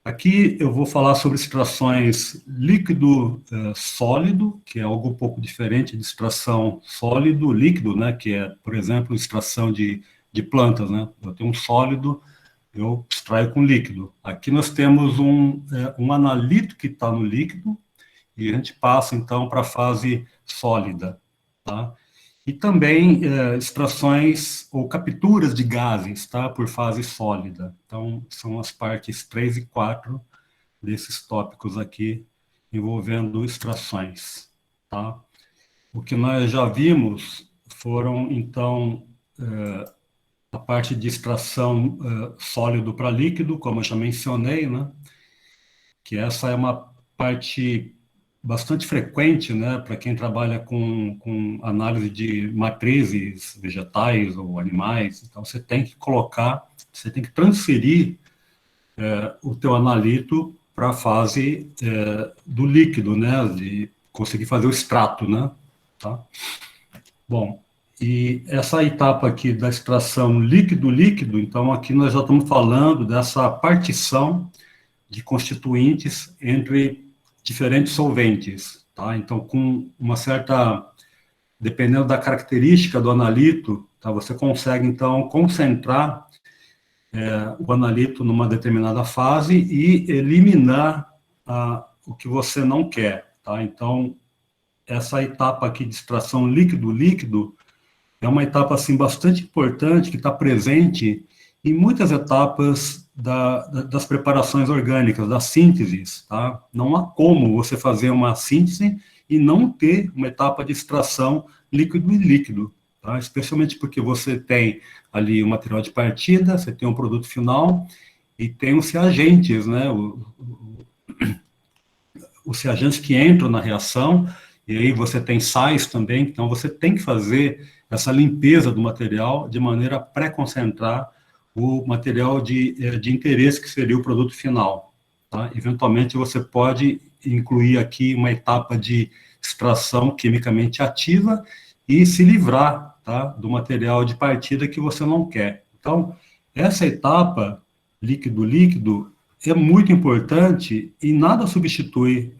Aqui eu vou falar sobre extrações líquido-sólido, que é algo um pouco diferente de extração sólido-líquido, né? Que é, por exemplo, extração de plantas, né? Eu tenho um sólido, eu extraio com líquido. Aqui nós temos um analito que está no líquido e a gente passa, então, para a fase sólida, tá? E também extrações ou capturas de gases, tá? Por fase sólida. Então, são as partes 3 e 4 desses tópicos aqui envolvendo extrações, tá? O que nós já vimos foram, então, a parte de extração sólido para líquido, como eu já mencionei, né? Que essa é uma parte bastante frequente, né, para quem trabalha com análise de matrizes vegetais ou animais. Então, você tem que transferir o teu analito para a fase do líquido, né, de conseguir fazer o extrato, né, tá? Bom, e essa etapa aqui da extração líquido-líquido, então aqui nós já estamos falando dessa partição de constituintes entre diferentes solventes, tá? Então, com uma certa, dependendo da característica do analito, tá? Você consegue, então, concentrar o analito numa determinada fase e eliminar o que você não quer, tá? Então, essa etapa aqui de extração líquido-líquido é uma etapa, assim, bastante importante, que está presente em muitas etapas das preparações orgânicas, das sínteses, tá? Não há como você fazer uma síntese e não ter uma etapa de extração líquido e líquido, tá? Especialmente porque você tem ali o material de partida, você tem um produto final e tem os reagentes, né? Os reagentes que entram na reação, e aí você tem sais também, então você tem que fazer essa limpeza do material de maneira a pré-concentrar o material de interesse, que seria o produto final, tá? Eventualmente você pode incluir aqui uma etapa de extração quimicamente ativa e se livrar, tá, do material de partida que você não quer. Então, essa etapa líquido-líquido é muito importante e nada substitui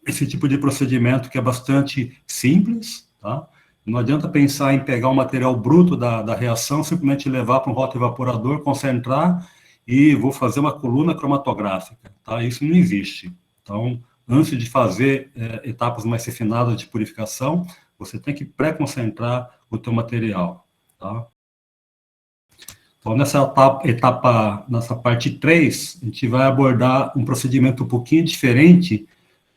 esse tipo de procedimento, que é bastante simples, tá? Não adianta pensar em pegar o material bruto da reação, simplesmente levar para um rotoevaporador, concentrar e vou fazer uma coluna cromatográfica, tá? Isso não existe. Então, antes de fazer etapas mais refinadas de purificação, você tem que pré-concentrar o teu material, tá? Então, nessa parte 3, a gente vai abordar um procedimento um pouquinho diferente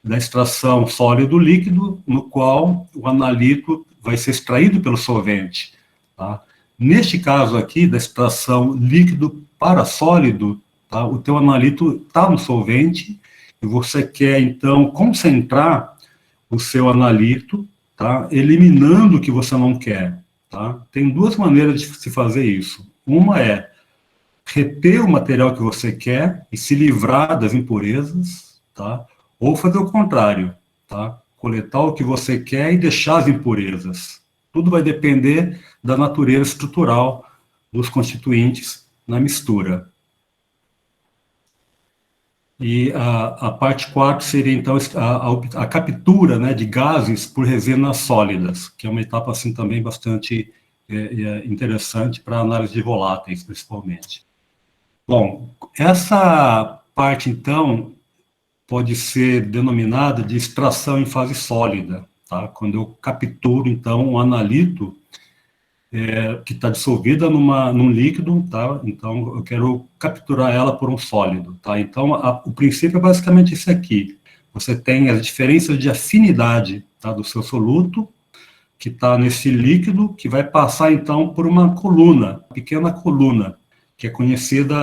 da extração sólido-líquido, no qual o analito vai ser extraído pelo solvente, tá? Neste caso aqui, da extração líquido para sólido, tá? O teu analito está no solvente e você quer, então, concentrar o seu analito, tá? Eliminando o que você não quer, tá? Tem duas maneiras de se fazer isso. Uma é reter o material que você quer e se livrar das impurezas, tá? Ou fazer o contrário, tá? Coletar o que você quer e deixar as impurezas. Tudo vai depender da natureza estrutural dos constituintes na mistura. E a parte 4 seria, então, a captura, né, de gases por resinas sólidas, que é uma etapa, assim, também bastante interessante para análise de voláteis, principalmente. Bom, essa parte, então, pode ser denominada de extração em fase sólida, tá? Quando eu capturo, então, um analito que está dissolvida num líquido, tá? Então, eu quero capturar ela por um sólido, tá? Então, o princípio é basicamente esse aqui. Você tem as diferenças de afinidade, tá, do seu soluto, que está nesse líquido, que vai passar, então, por uma coluna, pequena coluna, que é conhecida,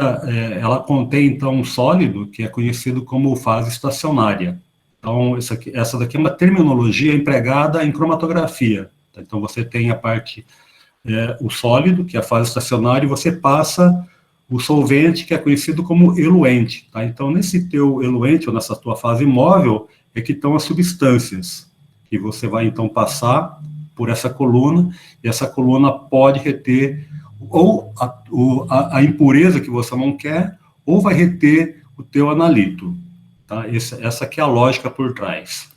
ela contém, então, um sólido, que é conhecido como fase estacionária. Então, essa daqui é uma terminologia empregada em cromatografia. Tá? Então, você tem a parte, o sólido, que é a fase estacionária, e você passa o solvente, que é conhecido como eluente. Tá? Então, nesse teu eluente, ou nessa tua fase móvel, é que estão as substâncias, que você vai, então, passar por essa coluna, e essa coluna pode reter ou a impureza que você não quer, ou vai reter o teu analito. Tá? Essa aqui é a lógica por trás.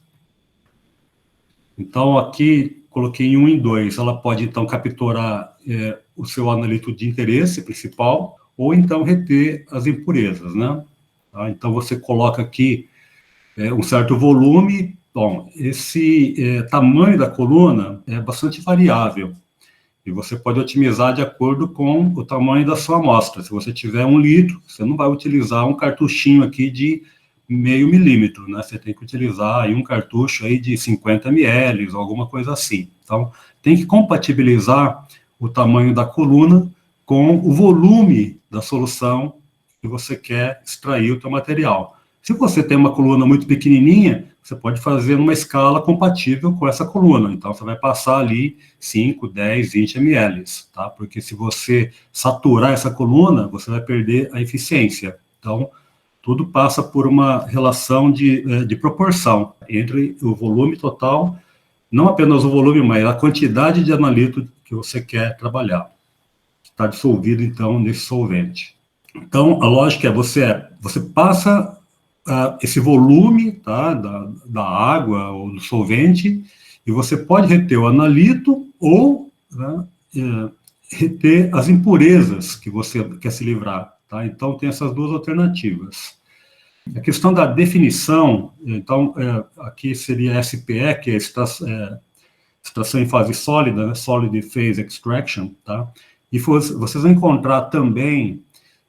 Então, aqui, coloquei em 1 e 2. Ela pode, então, capturar o seu analito de interesse principal, ou, então, reter as impurezas, né? Tá? Então, você coloca aqui um certo volume. Bom, esse tamanho da coluna é bastante variável, e você pode otimizar de acordo com o tamanho da sua amostra. Se você tiver 1 litro, você não vai utilizar um cartuchinho aqui de 0,5 milímetro, né? Você tem que utilizar aí um cartucho aí de 50 ml, ou alguma coisa assim. Então, tem que compatibilizar o tamanho da coluna com o volume da solução que você quer extrair o teu material. Se você tem uma coluna muito pequenininha, você pode fazer numa escala compatível com essa coluna. Então, você vai passar ali 5, 10, 20 ml, tá? Porque se você saturar essa coluna, você vai perder a eficiência. Então, tudo passa por uma relação de proporção entre o volume total, não apenas o volume, mas a quantidade de analito que você quer trabalhar, que está dissolvido, então, nesse solvente. Então, a lógica é, você passa esse volume, tá, da água ou do solvente, e você pode reter o analito ou, né, reter as impurezas que você quer se livrar. Tá? Então, tem essas duas alternativas. A questão da definição, então, aqui seria SPE, que é extração em fase sólida, né, Solid Phase Extraction, tá? E vocês vão encontrar também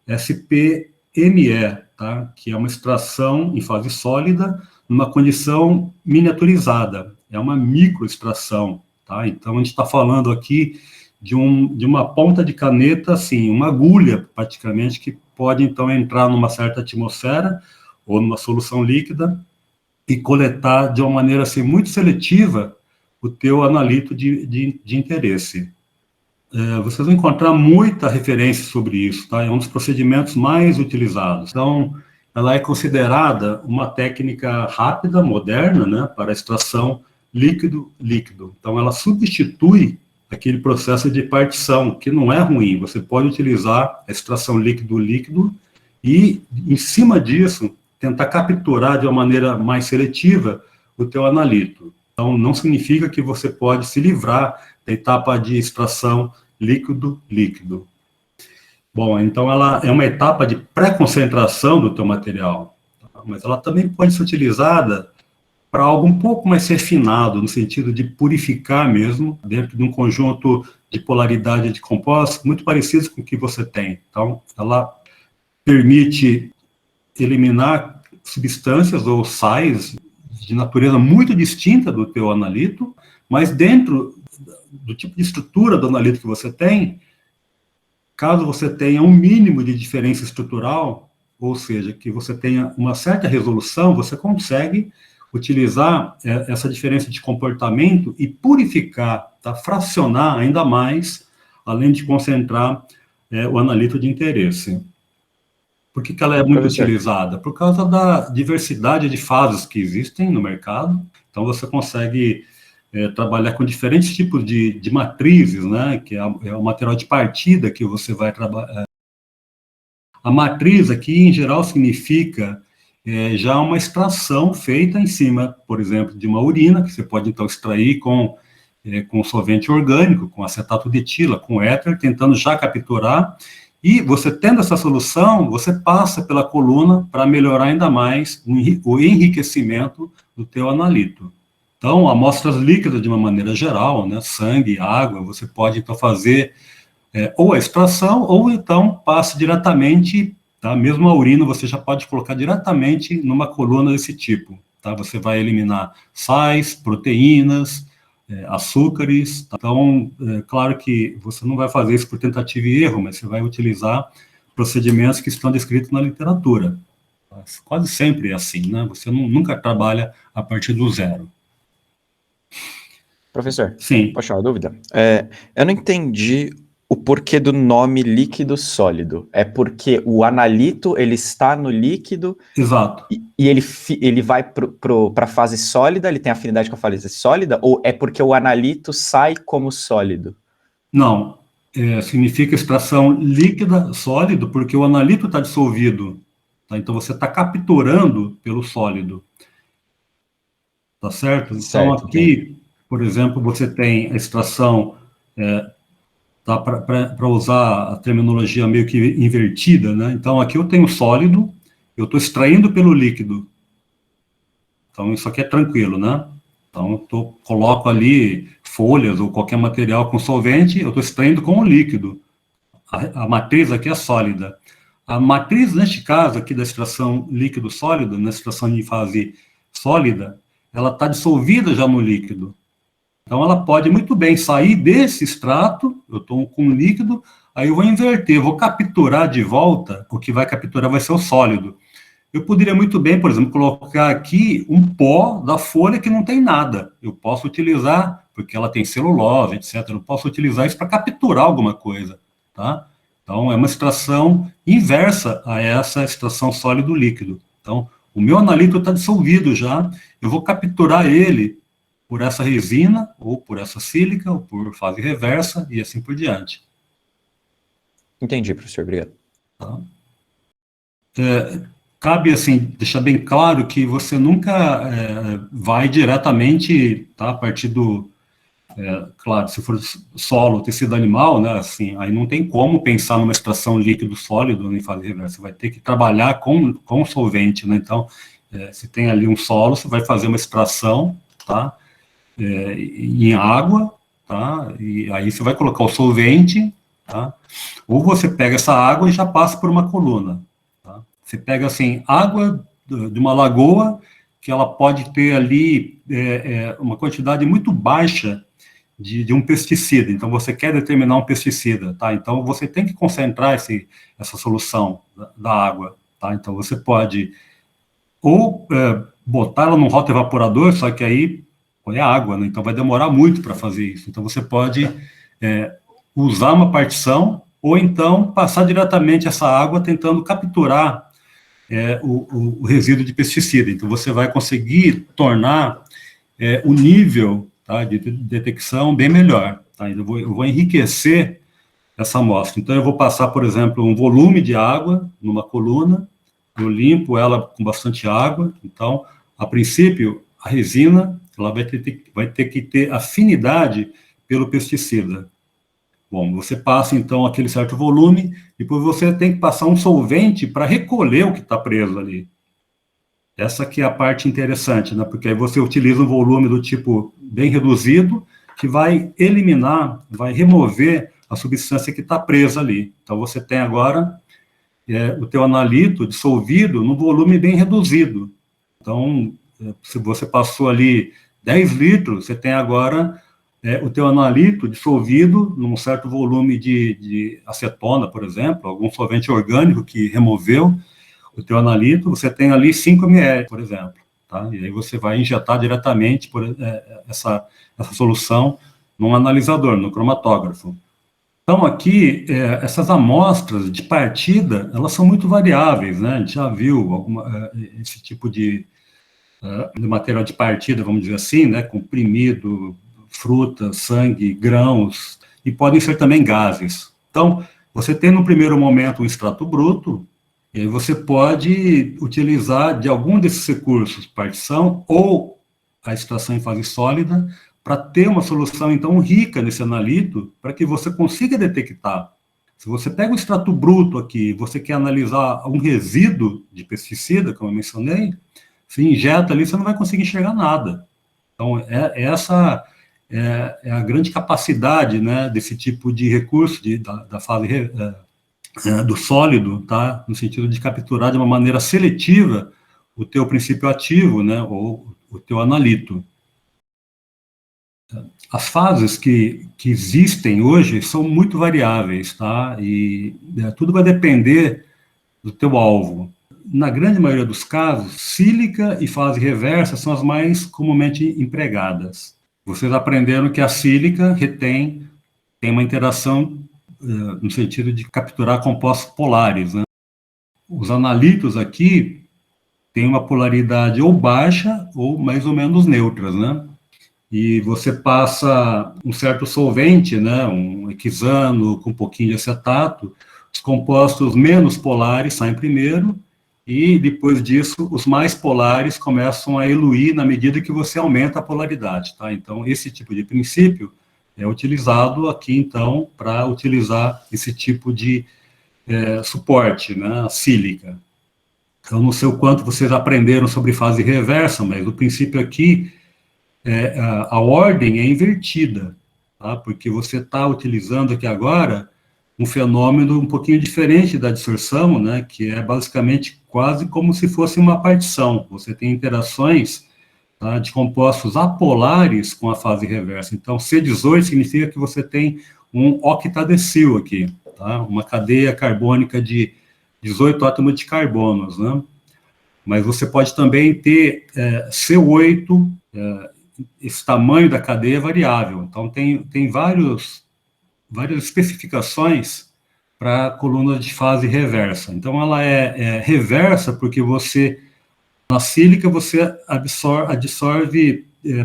SPME, tá? Que é uma extração em fase sólida, numa condição miniaturizada, é uma microextração, tá? Então, a gente está falando aqui de uma ponta de caneta, assim, uma agulha, praticamente, que pode, então, entrar numa certa atmosfera, ou numa solução líquida, e coletar de uma maneira assim, muito seletiva o teu analito de interesse. Vocês vão encontrar muita referência sobre isso, tá? É um dos procedimentos mais utilizados. Então, ela é considerada uma técnica rápida, moderna, né, para a extração líquido-líquido. Então, ela substitui aquele processo de partição, que não é ruim. Você pode utilizar a extração líquido-líquido e, em cima disso, tentar capturar de uma maneira mais seletiva o teu analito. Então, não significa que você pode se livrar da etapa de extração líquido-líquido. Bom, então ela é uma etapa de pré-concentração do teu material, tá? Mas ela também pode ser utilizada para algo um pouco mais refinado, no sentido de purificar mesmo, dentro de um conjunto de polaridade de compostos muito parecidos com o que você tem. Então, ela permite eliminar substâncias ou sais de natureza muito distinta do teu analito, mas dentro do tipo de estrutura do analito que você tem, caso você tenha um mínimo de diferença estrutural, ou seja, que você tenha uma certa resolução, você consegue utilizar essa diferença de comportamento e purificar, tá? Fracionar ainda mais, além de concentrar o analito de interesse. Por que ela é muito utilizada? Por causa da diversidade de fases que existem no mercado. Então, você consegue trabalhar com diferentes tipos de matrizes, né? Que é o material de partida que você vai trabalhar. A matriz aqui, em geral, significa já uma extração feita em cima, por exemplo, de uma urina, que você pode, então, extrair com solvente orgânico, com acetato de etila, com éter, tentando já capturar. E você tendo essa solução, você passa pela coluna para melhorar ainda mais o enriquecimento do teu analito. Então, amostras líquidas de uma maneira geral, né, sangue, água, você pode então fazer ou a extração, ou então passe diretamente, tá? Mesmo a urina você já pode colocar diretamente numa coluna desse tipo, tá? Você vai eliminar sais, proteínas, açúcares. Então, claro que você não vai fazer isso por tentativa e erro, mas você vai utilizar procedimentos que estão descritos na literatura. Quase sempre é assim, né? Você nunca trabalha a partir do zero. Professor, sim, pode tirar uma dúvida? Eu não entendi o porquê do nome líquido sólido. É porque o analito ele está no líquido. Exato. E ele vai para a fase sólida, ele tem afinidade com a fase sólida, ou é porque o analito sai como sólido? Não, significa extração líquida, sólido, porque o analito está dissolvido, Tá? Então, você está capturando pelo sólido. Tá certo? Então, Certo, aqui, por exemplo, você tem a extração, tá, para usar a terminologia meio que invertida, né? Então, aqui eu tenho sólido, eu estou extraindo pelo líquido. Então, isso aqui é tranquilo, né? Então, coloco ali folhas ou qualquer material com solvente, eu estou extraindo com o líquido. A matriz aqui é sólida. A matriz, neste caso aqui da extração líquido-sólido, na extração em fase sólida, ela está dissolvida já no líquido. Então, ela pode muito bem sair desse extrato, eu estou com um líquido, aí eu vou inverter, eu vou capturar de volta, o que vai capturar vai ser o sólido. Eu poderia muito bem, por exemplo, colocar aqui um pó da folha que não tem nada. Eu posso utilizar, porque ela tem celulose, etc. Eu posso utilizar isso para capturar alguma coisa, tá? Então, é uma extração inversa a essa extração sólido-líquido. Então, o meu analito está dissolvido já, eu vou capturar ele por essa resina, ou por essa sílica, ou por fase reversa, e assim por diante. Entendi, professor, obrigado. Tá? Cabe, assim, deixar bem claro que você nunca vai diretamente, tá, a partir do, claro, se for solo, tecido animal, né, assim, aí não tem como pensar numa extração líquido-sólido em fase reversa, você vai ter que trabalhar com solvente, né, então, se tem ali um solo, você vai fazer uma extração, tá, em água, tá, e aí você vai colocar o solvente, tá, ou você pega essa água e já passa por uma coluna. Você pega, assim, água de uma lagoa, que ela pode ter ali uma quantidade muito baixa de um pesticida. Então, você quer determinar um pesticida, tá? Então, você tem que concentrar essa solução da água, tá? Então, você pode ou botar ela num rotoevaporador, só que aí põe a água, né? Então, vai demorar muito para fazer isso. Então, você pode usar uma partição ou então passar diretamente essa água tentando capturar o resíduo de pesticida. Então, você vai conseguir tornar o nível, tá, de detecção bem melhor. Tá? Eu vou enriquecer essa amostra. Então, eu vou passar, por exemplo, um volume de água numa coluna, eu limpo ela com bastante água. Então, a princípio, a resina ela vai ter que ter afinidade pelo pesticida. Bom, você passa, então, aquele certo volume, e depois você tem que passar um solvente para recolher o que está preso ali. Essa que é a parte interessante, né? Porque aí você utiliza um volume do tipo bem reduzido, que vai eliminar, vai remover a substância que está presa ali. Então, você tem agora o teu analito dissolvido num volume bem reduzido. Então, se você passou ali 10 litros, você tem agora o teu analito dissolvido num certo volume de acetona, por exemplo, algum solvente orgânico que removeu o teu analito, você tem ali 5 ml, por exemplo, tá? E aí você vai injetar diretamente essa solução num analisador, no cromatógrafo. Então, aqui, essas amostras de partida, elas são muito variáveis, né? A gente já viu esse tipo de material de partida, vamos dizer assim, né? Comprimido, frutas, sangue, grãos, e podem ser também gases. Então, você tem no primeiro momento um extrato bruto, e aí você pode utilizar de algum desses recursos, partição ou a extração em fase sólida, para ter uma solução, então, rica nesse analito, para que você consiga detectar. Se você pega o extrato bruto aqui, você quer analisar um resíduo de pesticida, como eu mencionei, se injeta ali, você não vai conseguir enxergar nada. Então, essa é a grande capacidade, né, desse tipo de recurso da fase do sólido, tá, no sentido de capturar de uma maneira seletiva o teu princípio ativo, né, ou o teu analito. As fases que existem hoje são muito variáveis, tá, e tudo vai depender do teu alvo. Na grande maioria dos casos, sílica e fase reversa são as mais comumente empregadas. Vocês aprenderam que a sílica tem uma interação no sentido de capturar compostos polares, né? Os analitos aqui têm uma polaridade ou baixa ou mais ou menos neutras, né? E você passa um certo solvente, né, um hexano com um pouquinho de acetato, os compostos menos polares saem primeiro, e depois disso, os mais polares começam a eluir na medida que você aumenta a polaridade, tá? Então, esse tipo de princípio é utilizado aqui, então, para utilizar esse tipo de suporte, né, a sílica. Eu não sei o quanto vocês aprenderam sobre fase reversa, mas o princípio aqui, a ordem é invertida, tá? Porque você está utilizando aqui agora um fenômeno um pouquinho diferente da distorção, né, que é basicamente quase como se fosse uma partição. Você tem interações, tá, de compostos apolares com a fase reversa. Então, C18 significa que você tem um octadecil aqui, tá? Uma cadeia carbônica de 18 átomos de carbonos, né? Mas você pode também ter C8, esse tamanho da cadeia é variável. Então, tem várias especificações para a coluna de fase reversa. Então, ela é reversa porque na sílica, você absorve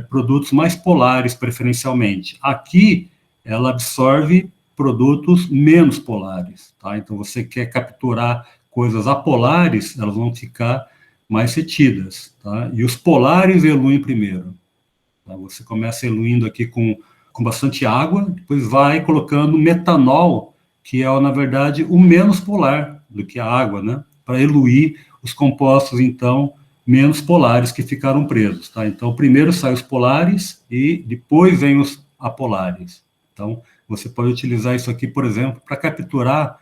produtos mais polares, preferencialmente. Aqui, ela absorve produtos menos polares, tá? Então, você quer capturar coisas apolares, elas vão ficar mais retidas, tá? E os polares eluem primeiro. Tá? Você começa eluindo aqui com bastante água, depois vai colocando metanol, que é, na verdade, o menos polar do que a água, né? Para eluir os compostos, então, menos polares que ficaram presos, tá? Então, primeiro saem os polares e depois vem os apolares. Então, você pode utilizar isso aqui, por exemplo, para capturar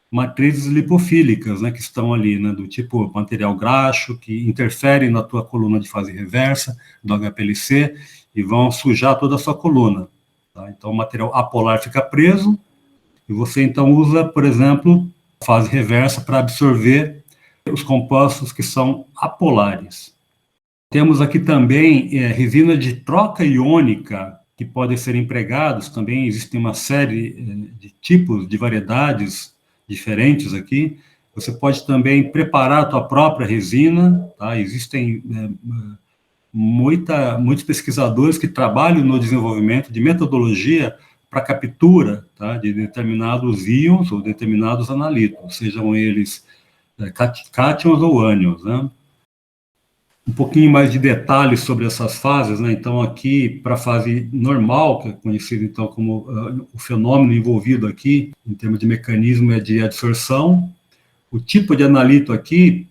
matrizes lipofílicas, né, que estão ali, né, do tipo material graxo, que interferem na tua coluna de fase reversa, do HPLC, e vão sujar toda a sua coluna. Tá? Então, o material apolar fica preso, e você, então, usa, por exemplo, a fase reversa para absorver os compostos que são apolares. Temos aqui também resina de troca iônica, que podem ser empregados, também existem uma série de tipos, de variedades diferentes aqui. Você pode também preparar a tua própria resina, tá? Existem muitos pesquisadores que trabalham no desenvolvimento de metodologia para captura, tá, de determinados íons ou determinados analitos, sejam eles cátions ou ânions, né? Um pouquinho mais de detalhes sobre essas fases, né? Então, aqui, para a fase normal, que é conhecida, então, como o fenômeno envolvido aqui, em termos de mecanismo, é de adsorção. O tipo de analito aqui,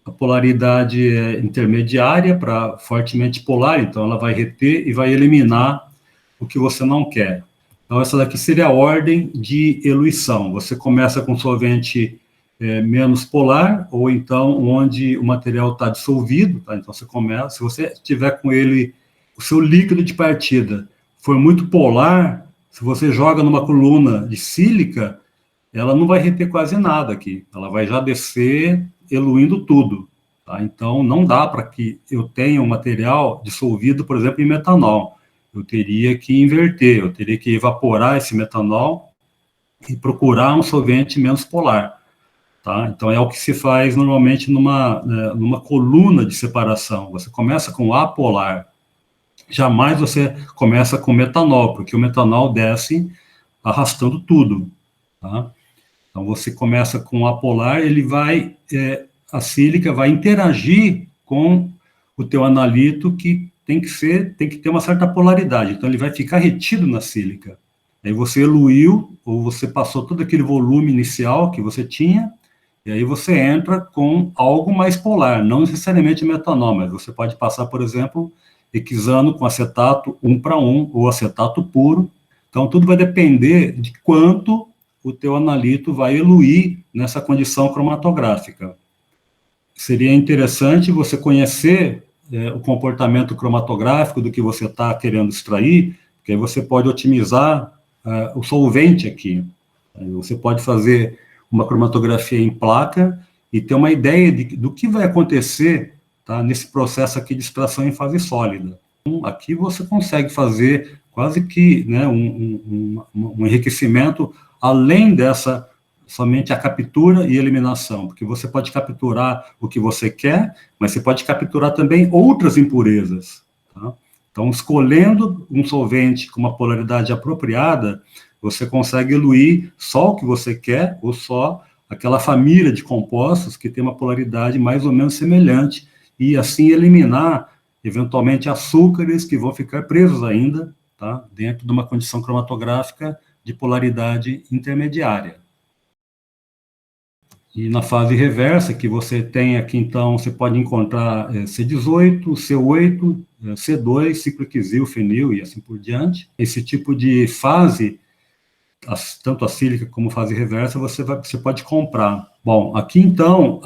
a polaridade é intermediária para fortemente polar, então ela vai reter e vai eliminar o que você não quer. Então, essa daqui seria a ordem de eluição. Você começa com solvente menos polar, ou então onde o material está dissolvido, tá? Então você começa, se você tiver com ele, o seu líquido de partida for muito polar, se você joga numa coluna de sílica, ela não vai reter quase nada aqui, ela vai já descer eluindo tudo, tá? Então não dá para que eu tenha um material dissolvido, por exemplo, em metanol. Eu teria que inverter, eu teria que evaporar esse metanol e procurar um solvente menos polar. Tá? Então, é o que se faz normalmente numa coluna de separação. Você começa com apolar. Jamais você começa com metanol, porque o metanol desce arrastando tudo. Tá? Então, você começa com apolar, a sílica vai interagir com o teu analito, que tem que ter uma certa polaridade. Então, ele vai ficar retido na sílica. Aí você eluiu, ou você passou todo aquele volume inicial que você tinha, e aí você entra com algo mais polar, não necessariamente metanol, mas você pode passar, por exemplo, hexano com acetato 1:1 ou acetato puro. Então, tudo vai depender de quanto o teu analito vai eluir nessa condição cromatográfica. Seria interessante você conhecer o comportamento cromatográfico do que você está querendo extrair, porque aí você pode otimizar o solvente aqui. Aí você pode fazer uma cromatografia em placa e ter uma ideia do que vai acontecer, tá, nesse processo aqui de extração em fase sólida. Então, aqui você consegue fazer quase que, né, um enriquecimento além dessa somente a captura e eliminação, porque você pode capturar o que você quer, mas você pode capturar também outras impurezas. Tá? Então, escolhendo um solvente com uma polaridade apropriada, você consegue eluir só o que você quer ou só aquela família de compostos que tem uma polaridade mais ou menos semelhante, e assim eliminar, eventualmente, açúcares que vão ficar presos ainda, tá, dentro de uma condição cromatográfica de polaridade intermediária. E na fase reversa, que você tem aqui, então, você pode encontrar C18, C8, C2, ciclohexil, fenil e assim por diante. Esse tipo de fase, tanto acílica como fase reversa, você pode comprar. Bom, aqui, então,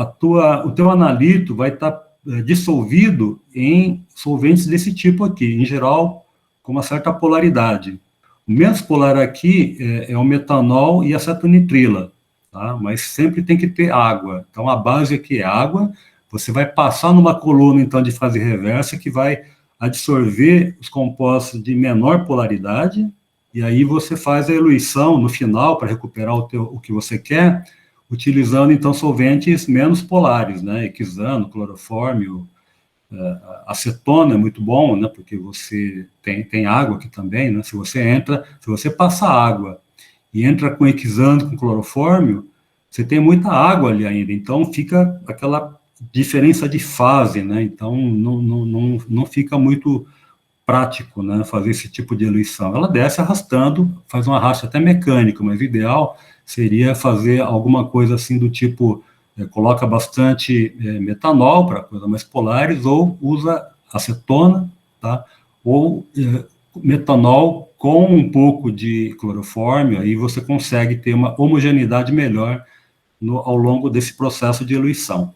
o teu analito vai estar dissolvido em solventes desse tipo aqui, em geral, com uma certa polaridade. O menos polar aqui é o metanol e a acetonitrila. Tá? Mas sempre tem que ter água. Então, a base aqui é água. Você vai passar numa coluna, então, de fase reversa, que vai absorver os compostos de menor polaridade, e aí você faz a eluição no final, para recuperar o que você quer, utilizando, então, solventes menos polares, né? Hexano, clorofórmio, acetona é muito bom, né? Porque você tem água aqui também, né? Se você passa água e entra com hexano, com clorofórmio, você tem muita água ali ainda, então fica aquela diferença de fase, né? Então não fica muito prático, né, fazer esse tipo de eluição. Ela desce arrastando, faz um arrasto até mecânico, mas o ideal seria fazer alguma coisa assim do tipo, coloca bastante metanol para coisas mais polares, ou usa acetona, tá? Ou metanol com um pouco de clorofórmio, aí você consegue ter uma homogeneidade melhor ao longo desse processo de eluição.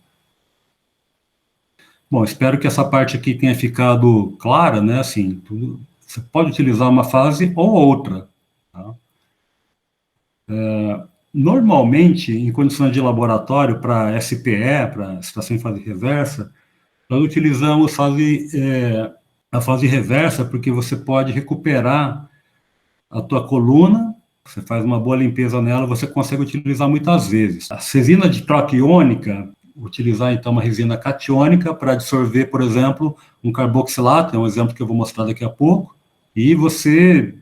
Bom, espero que essa parte aqui tenha ficado clara, né? Assim, você pode utilizar uma fase ou outra. Tá? Normalmente, em condições de laboratório, para SPE, para extração em fase reversa, nós utilizamos a fase reversa, porque você pode recuperar a tua coluna, você faz uma boa limpeza nela, você consegue utilizar muitas vezes. A resina de troca iônica, utilizar então uma resina catiônica para absorver, por exemplo, um carboxilato, é um exemplo que eu vou mostrar daqui a pouco, e você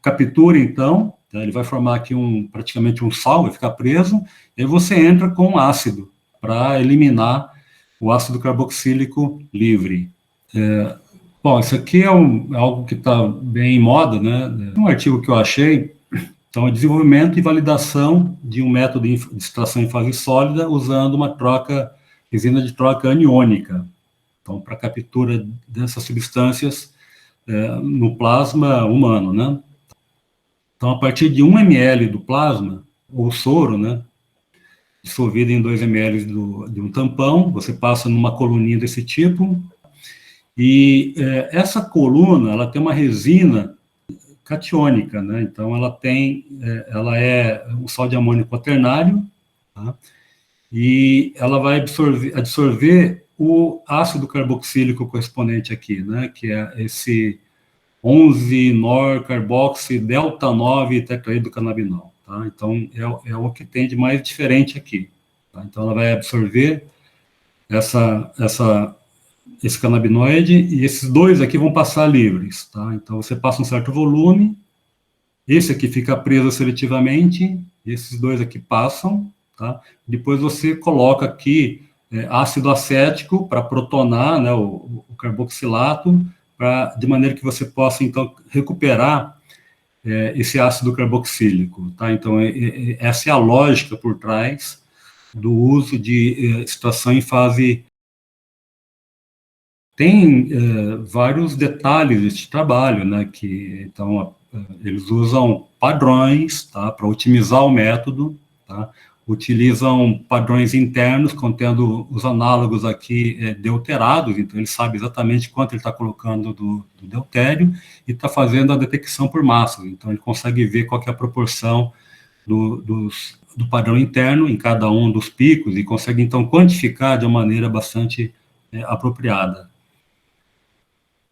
captura então, tá? Ele vai formar aqui praticamente um sal, vai ficar preso, e aí você entra com ácido para eliminar o ácido carboxílico livre. Bom, isso aqui é algo que está bem em moda, né? Um artigo que eu achei, então, é desenvolvimento e validação de um método de extração em fase sólida usando uma resina de troca aniônica, então, para captura dessas substâncias no plasma humano, né? Então, a partir de 1 ml do plasma, ou soro, né, dissolvido em 2 ml de um tampão, você passa numa coluninha desse tipo, e essa coluna, ela tem uma resina catiônica, né? Então, ela é um sal de amônio quaternário, tá? E ela vai absorver o ácido carboxílico correspondente aqui, né? Que é esse 11-nor-carboxi-delta-9 tetraidrocannabinol, tá? Então, é o que tem de mais diferente aqui, tá? Então, ela vai absorver esse canabinoide, e esses dois aqui vão passar livres, tá? Então, você passa um certo volume, esse aqui fica preso seletivamente, esses dois aqui passam, tá? Depois você coloca aqui ácido acético para protonar, né, o carboxilato, de maneira que você possa, então, recuperar esse ácido carboxílico, tá? Então, essa é a lógica por trás do uso de extração em fase. Tem vários detalhes deste trabalho, né, então, eles usam padrões, tá, para otimizar o método, tá, utilizam padrões internos contendo os análogos aqui deuterados, então ele sabe exatamente quanto ele está colocando do deutério e está fazendo a detecção por massas, então ele consegue ver qual que é a proporção do padrão interno em cada um dos picos e consegue, então, quantificar de uma maneira bastante apropriada.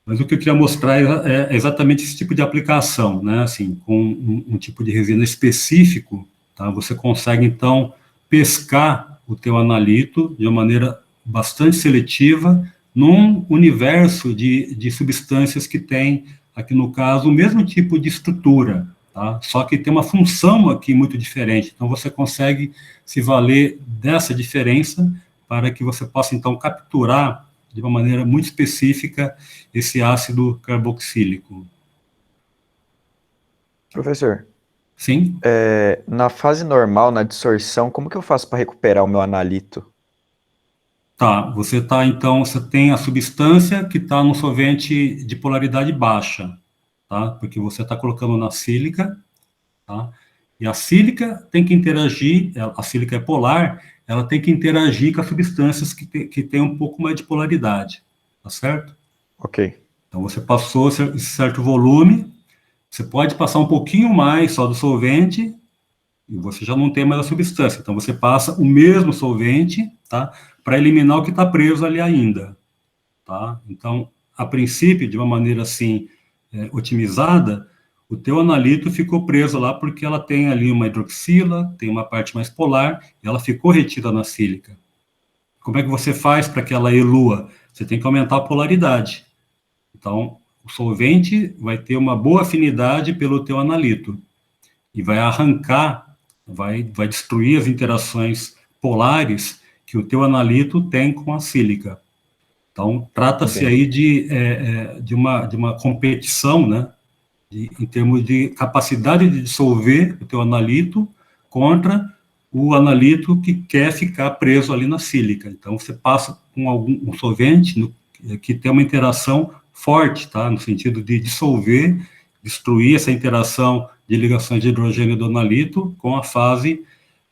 Mas o que eu queria mostrar é exatamente esse tipo de aplicação, né? Assim, com um tipo de resina específico, tá? Você consegue, então, pescar o teu analito de uma maneira bastante seletiva num universo de substâncias que tem, aqui no caso, o mesmo tipo de estrutura, tá? Só que tem uma função aqui muito diferente, então você consegue se valer dessa diferença para que você possa, então, capturar de uma maneira muito específica esse ácido carboxílico. Professor, Sim? na fase normal, na dissorção, como que eu faço para recuperar o meu analito? Tá, você tá, então, você tem a substância que está no solvente de polaridade baixa, tá? Porque você está colocando na sílica, tá? E a sílica tem que interagir, a sílica é polar, ela tem que interagir com as substâncias que tem um pouco mais de polaridade, tá certo? Ok, Então, você passou esse certo volume, você pode passar um pouquinho mais só do solvente, e você já não tem mais a substância. Então, você passa o mesmo solvente, tá? Para eliminar o que está preso ali ainda, tá? Então, a princípio, de uma maneira assim, otimizada, o teu analito ficou preso lá porque ela tem ali uma hidroxila, tem uma parte mais polar, e ela ficou retida na sílica. Como é que você faz para que ela elua? Você tem que aumentar a polaridade. Então, o solvente vai ter uma boa afinidade pelo teu analito e vai arrancar, vai destruir as interações polares que o teu analito tem com a sílica. Então, trata-se aí de uma competição, né, em termos de capacidade de dissolver o teu analito contra o analito que quer ficar preso ali na sílica. Então, você passa com um solvente que tem uma interação forte, tá, no sentido de dissolver, destruir essa interação de ligações de hidrogênio do analito com a fase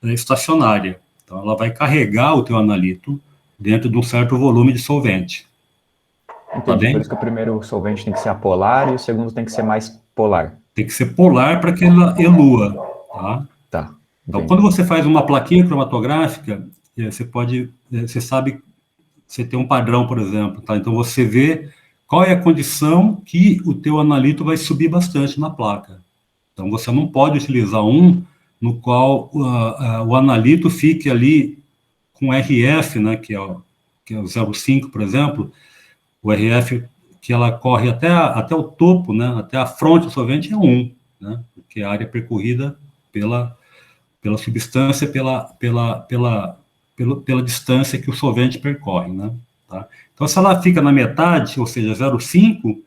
estacionária. Então, ela vai carregar o teu analito dentro de um certo volume de solvente. entendi. Por isso que o primeiro solvente tem que ser apolar e o segundo tem que ser mais polar. Tem que ser polar para que ela elua, tá? Tá. Então, Entendi. quando você faz uma plaquinha cromatográfica, você sabe, você tem um padrão, por exemplo, tá? Então, você vê qual é a condição que o teu analito vai subir bastante na placa. Então, você não pode utilizar um no qual o analito fique ali com RF, né, que é o 0,5, por exemplo, o RF que ela corre até o topo, né, até a fronte do solvente é 1, né, porque é a área percorrida pela substância, pela distância que o solvente percorre, né, tá? Então, se ela fica na metade, ou seja, 0,5,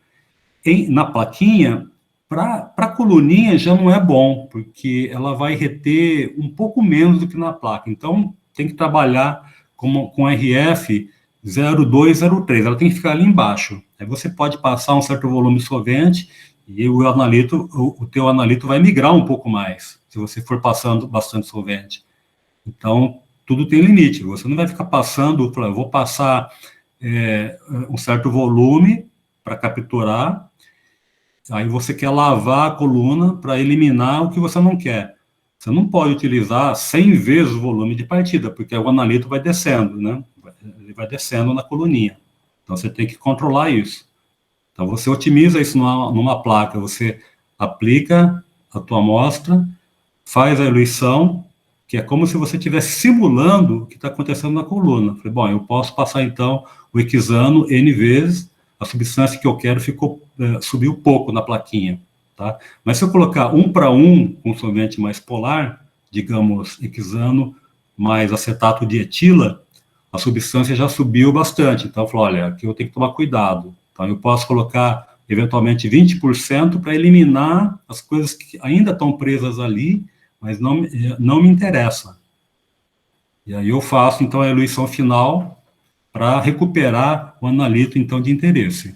na plaquinha, para a coluninha já não é bom, porque ela vai reter um pouco menos do que na placa. Então, tem que trabalhar com RF 0,2, 0,3. Ela tem que ficar ali embaixo. Aí você pode passar um certo volume de solvente e o teu analito vai migrar um pouco mais, se você for passando bastante solvente. Então, tudo tem limite. Você não vai ficar passando, eu vou passar um certo volume para capturar. Aí você quer lavar a coluna para eliminar o que você não quer. Você não pode utilizar 100 vezes o volume de partida, porque o analito vai descendo, né? Ele vai descendo na coluninha. Então você tem que controlar isso. Então você otimiza isso numa placa, você aplica a tua amostra, faz a eluição, que é como se você estivesse simulando o que está acontecendo na coluna. Falei, bom, eu posso passar então o hexano N vezes, a substância que eu quero subiu pouco na plaquinha, tá? Mas se eu colocar 1 para 1 com solvente mais polar, digamos, hexano mais acetato de etila, a substância já subiu bastante. Então, eu falo, olha, aqui eu tenho que tomar cuidado. Então, eu posso colocar, eventualmente, 20% para eliminar as coisas que ainda estão presas ali, mas não me interessa. E aí eu faço, então, a eluição final para recuperar o analito, então, de interesse.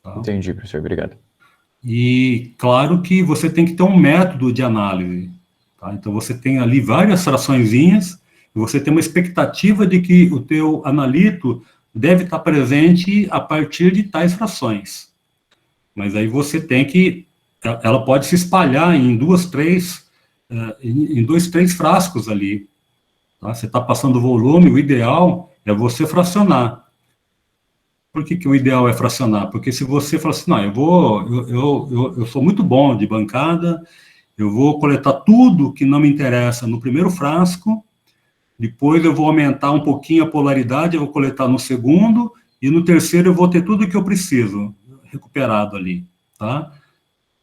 Tá? Entendi, professor, obrigado. E, claro que você tem que ter um método de análise. Tá? Então, você tem ali várias fraçõezinhas, e você tem uma expectativa de que o teu analito deve estar presente a partir de tais frações. Mas aí você tem que... Ela pode se espalhar em em 2, 3 frascos ali. Tá? Você está passando volume, o ideal é você fracionar. Por que o ideal é fracionar? Porque se você falar assim, não, eu sou muito bom de bancada, eu vou coletar tudo que não me interessa no primeiro frasco, depois eu vou aumentar um pouquinho a polaridade, eu vou coletar no segundo, e no terceiro eu vou ter tudo que eu preciso recuperado ali, tá?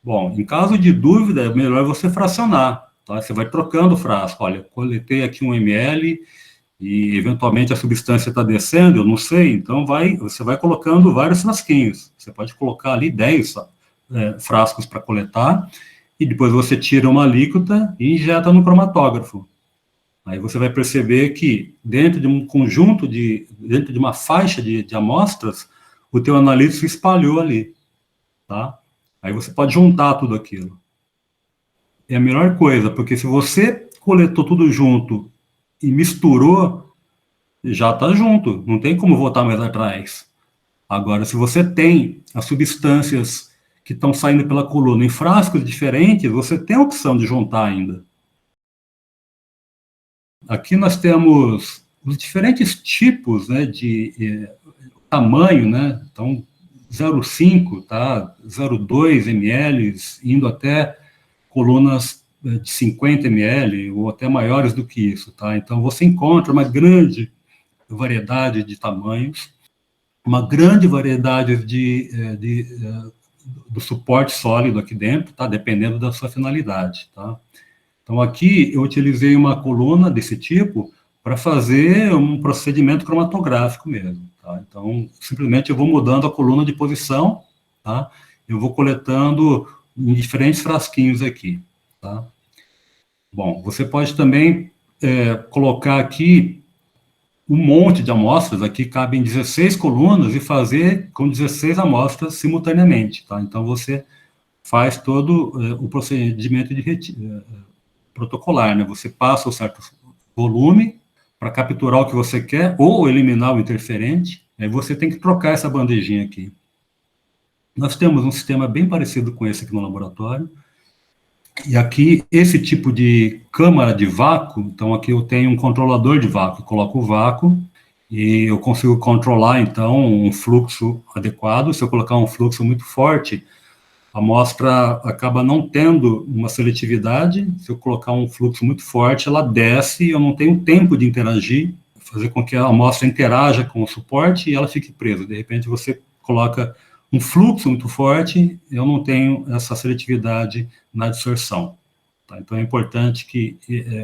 Bom, em caso de dúvida, é melhor você fracionar, tá? Você vai trocando o frasco. Olha, coletei aqui 1 ml e, eventualmente, a substância está descendo, eu não sei, então você vai colocando vários frasquinhos. Você pode colocar ali 10 frascos para coletar, e depois você tira uma alíquota e injeta no cromatógrafo. Aí você vai perceber que dentro de um conjunto dentro de uma faixa de amostras, o teu analítico se espalhou ali, tá? Aí você pode juntar tudo aquilo. É a melhor coisa, porque se você coletou tudo junto e misturou, já está junto, não tem como voltar mais atrás. Agora, se você tem as substâncias que estão saindo pela coluna em frascos diferentes, você tem a opção de juntar ainda. Aqui nós temos os diferentes tipos, né, de tamanho, né? Então, 0,5, tá? 0,2 ml, indo até colunas de 50 ml, ou até maiores do que isso, tá? Então, você encontra uma grande variedade de tamanhos, uma grande variedade do suporte sólido aqui dentro, tá? Dependendo da sua finalidade, tá? Então, aqui eu utilizei uma coluna desse tipo para fazer um procedimento cromatográfico mesmo, tá? Então, simplesmente eu vou mudando a coluna de posição, tá? Eu vou coletando em diferentes frasquinhos aqui, tá? Bom, você pode também colocar aqui um monte de amostras, aqui cabem 16 colunas, e fazer com 16 amostras simultaneamente, tá? Então, você faz todo o procedimento protocolar, né? Você passa um certo volume para capturar o que você quer ou eliminar o interferente, aí você tem que trocar essa bandejinha aqui. Nós temos um sistema bem parecido com esse aqui no laboratório, e aqui, esse tipo de câmara de vácuo, então aqui eu tenho um controlador de vácuo, eu coloco o vácuo, e eu consigo controlar, então, um fluxo adequado. Se eu colocar um fluxo muito forte, a amostra acaba não tendo uma seletividade. Se eu colocar um fluxo muito forte, ela desce, eu não tenho tempo de interagir, fazer com que a amostra interaja com o suporte e ela fique presa. De repente, você coloca um fluxo muito forte, eu não tenho essa seletividade na absorção, tá? Então, é importante que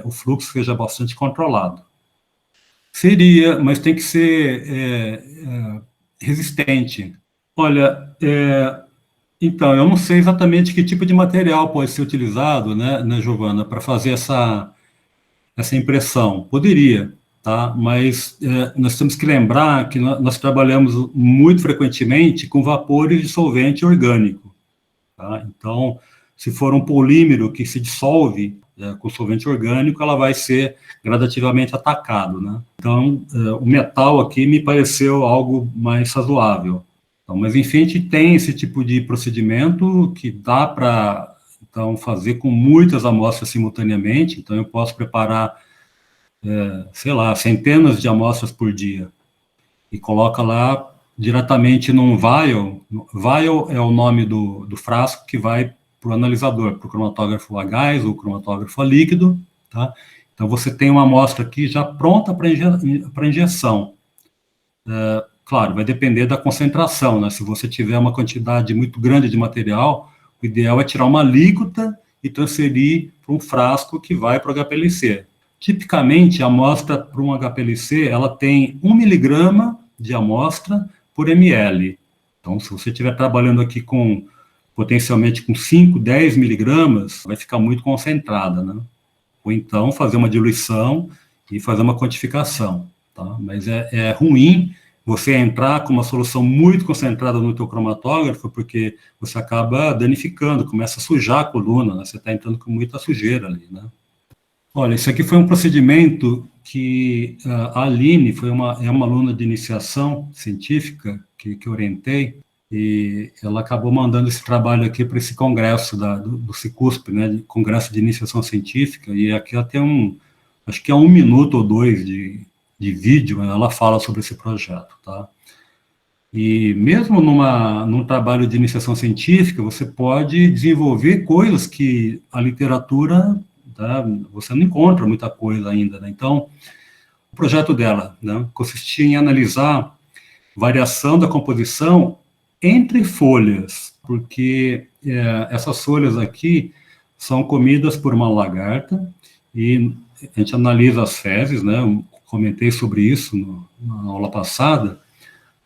o fluxo seja bastante controlado. Seria, mas tem que ser resistente. Olha, então, eu não sei exatamente que tipo de material pode ser utilizado, né, Giovana, para fazer essa impressão. Poderia, tá? Mas nós temos que lembrar que nós trabalhamos muito frequentemente com vapores de solvente orgânico, tá? Então, se for um polímero que se dissolve com solvente orgânico, ela vai ser gradativamente atacado, né? Então, o metal aqui me pareceu algo mais razoável. Então, mas, enfim, a gente tem esse tipo de procedimento que dá para, então, fazer com muitas amostras simultaneamente. Então, eu posso preparar, sei lá, centenas de amostras por dia e coloca lá diretamente num vial. Vial é o nome do frasco que vai para o analisador, para o cromatógrafo a gás ou cromatógrafo a líquido, tá? Então, você tem uma amostra aqui já pronta para injeção. Claro, vai depender da concentração, né? Se você tiver uma quantidade muito grande de material, o ideal é tirar uma alíquota e transferir para um frasco que vai para o HPLC. Tipicamente, a amostra para um HPLC, ela tem 1 miligrama de amostra por ml. Então, se você estiver trabalhando aqui potencialmente com 5, 10 miligramas, vai ficar muito concentrada, né? Ou então fazer uma diluição e fazer uma quantificação, tá? Mas é ruim você entrar com uma solução muito concentrada no teu cromatógrafo, porque você acaba danificando, começa a sujar a coluna, né? Você está entrando com muita sujeira ali, né? Olha, isso aqui foi um procedimento que a Aline é uma aluna de iniciação científica que orientei, e ela acabou mandando esse trabalho aqui para esse congresso do Cicusp, né, Congresso de Iniciação Científica, e aqui ela tem acho que é 1 minuto ou 2 de vídeo, ela fala sobre esse projeto, tá? E mesmo num trabalho de iniciação científica, você pode desenvolver coisas que a literatura, tá, você não encontra muita coisa ainda, né? Então, o projeto dela, né, consistia em analisar variação da composição entre folhas. porque essas folhas aqui são comidas por uma lagarta, e a gente analisa as fezes, né? Eu comentei sobre isso na aula passada,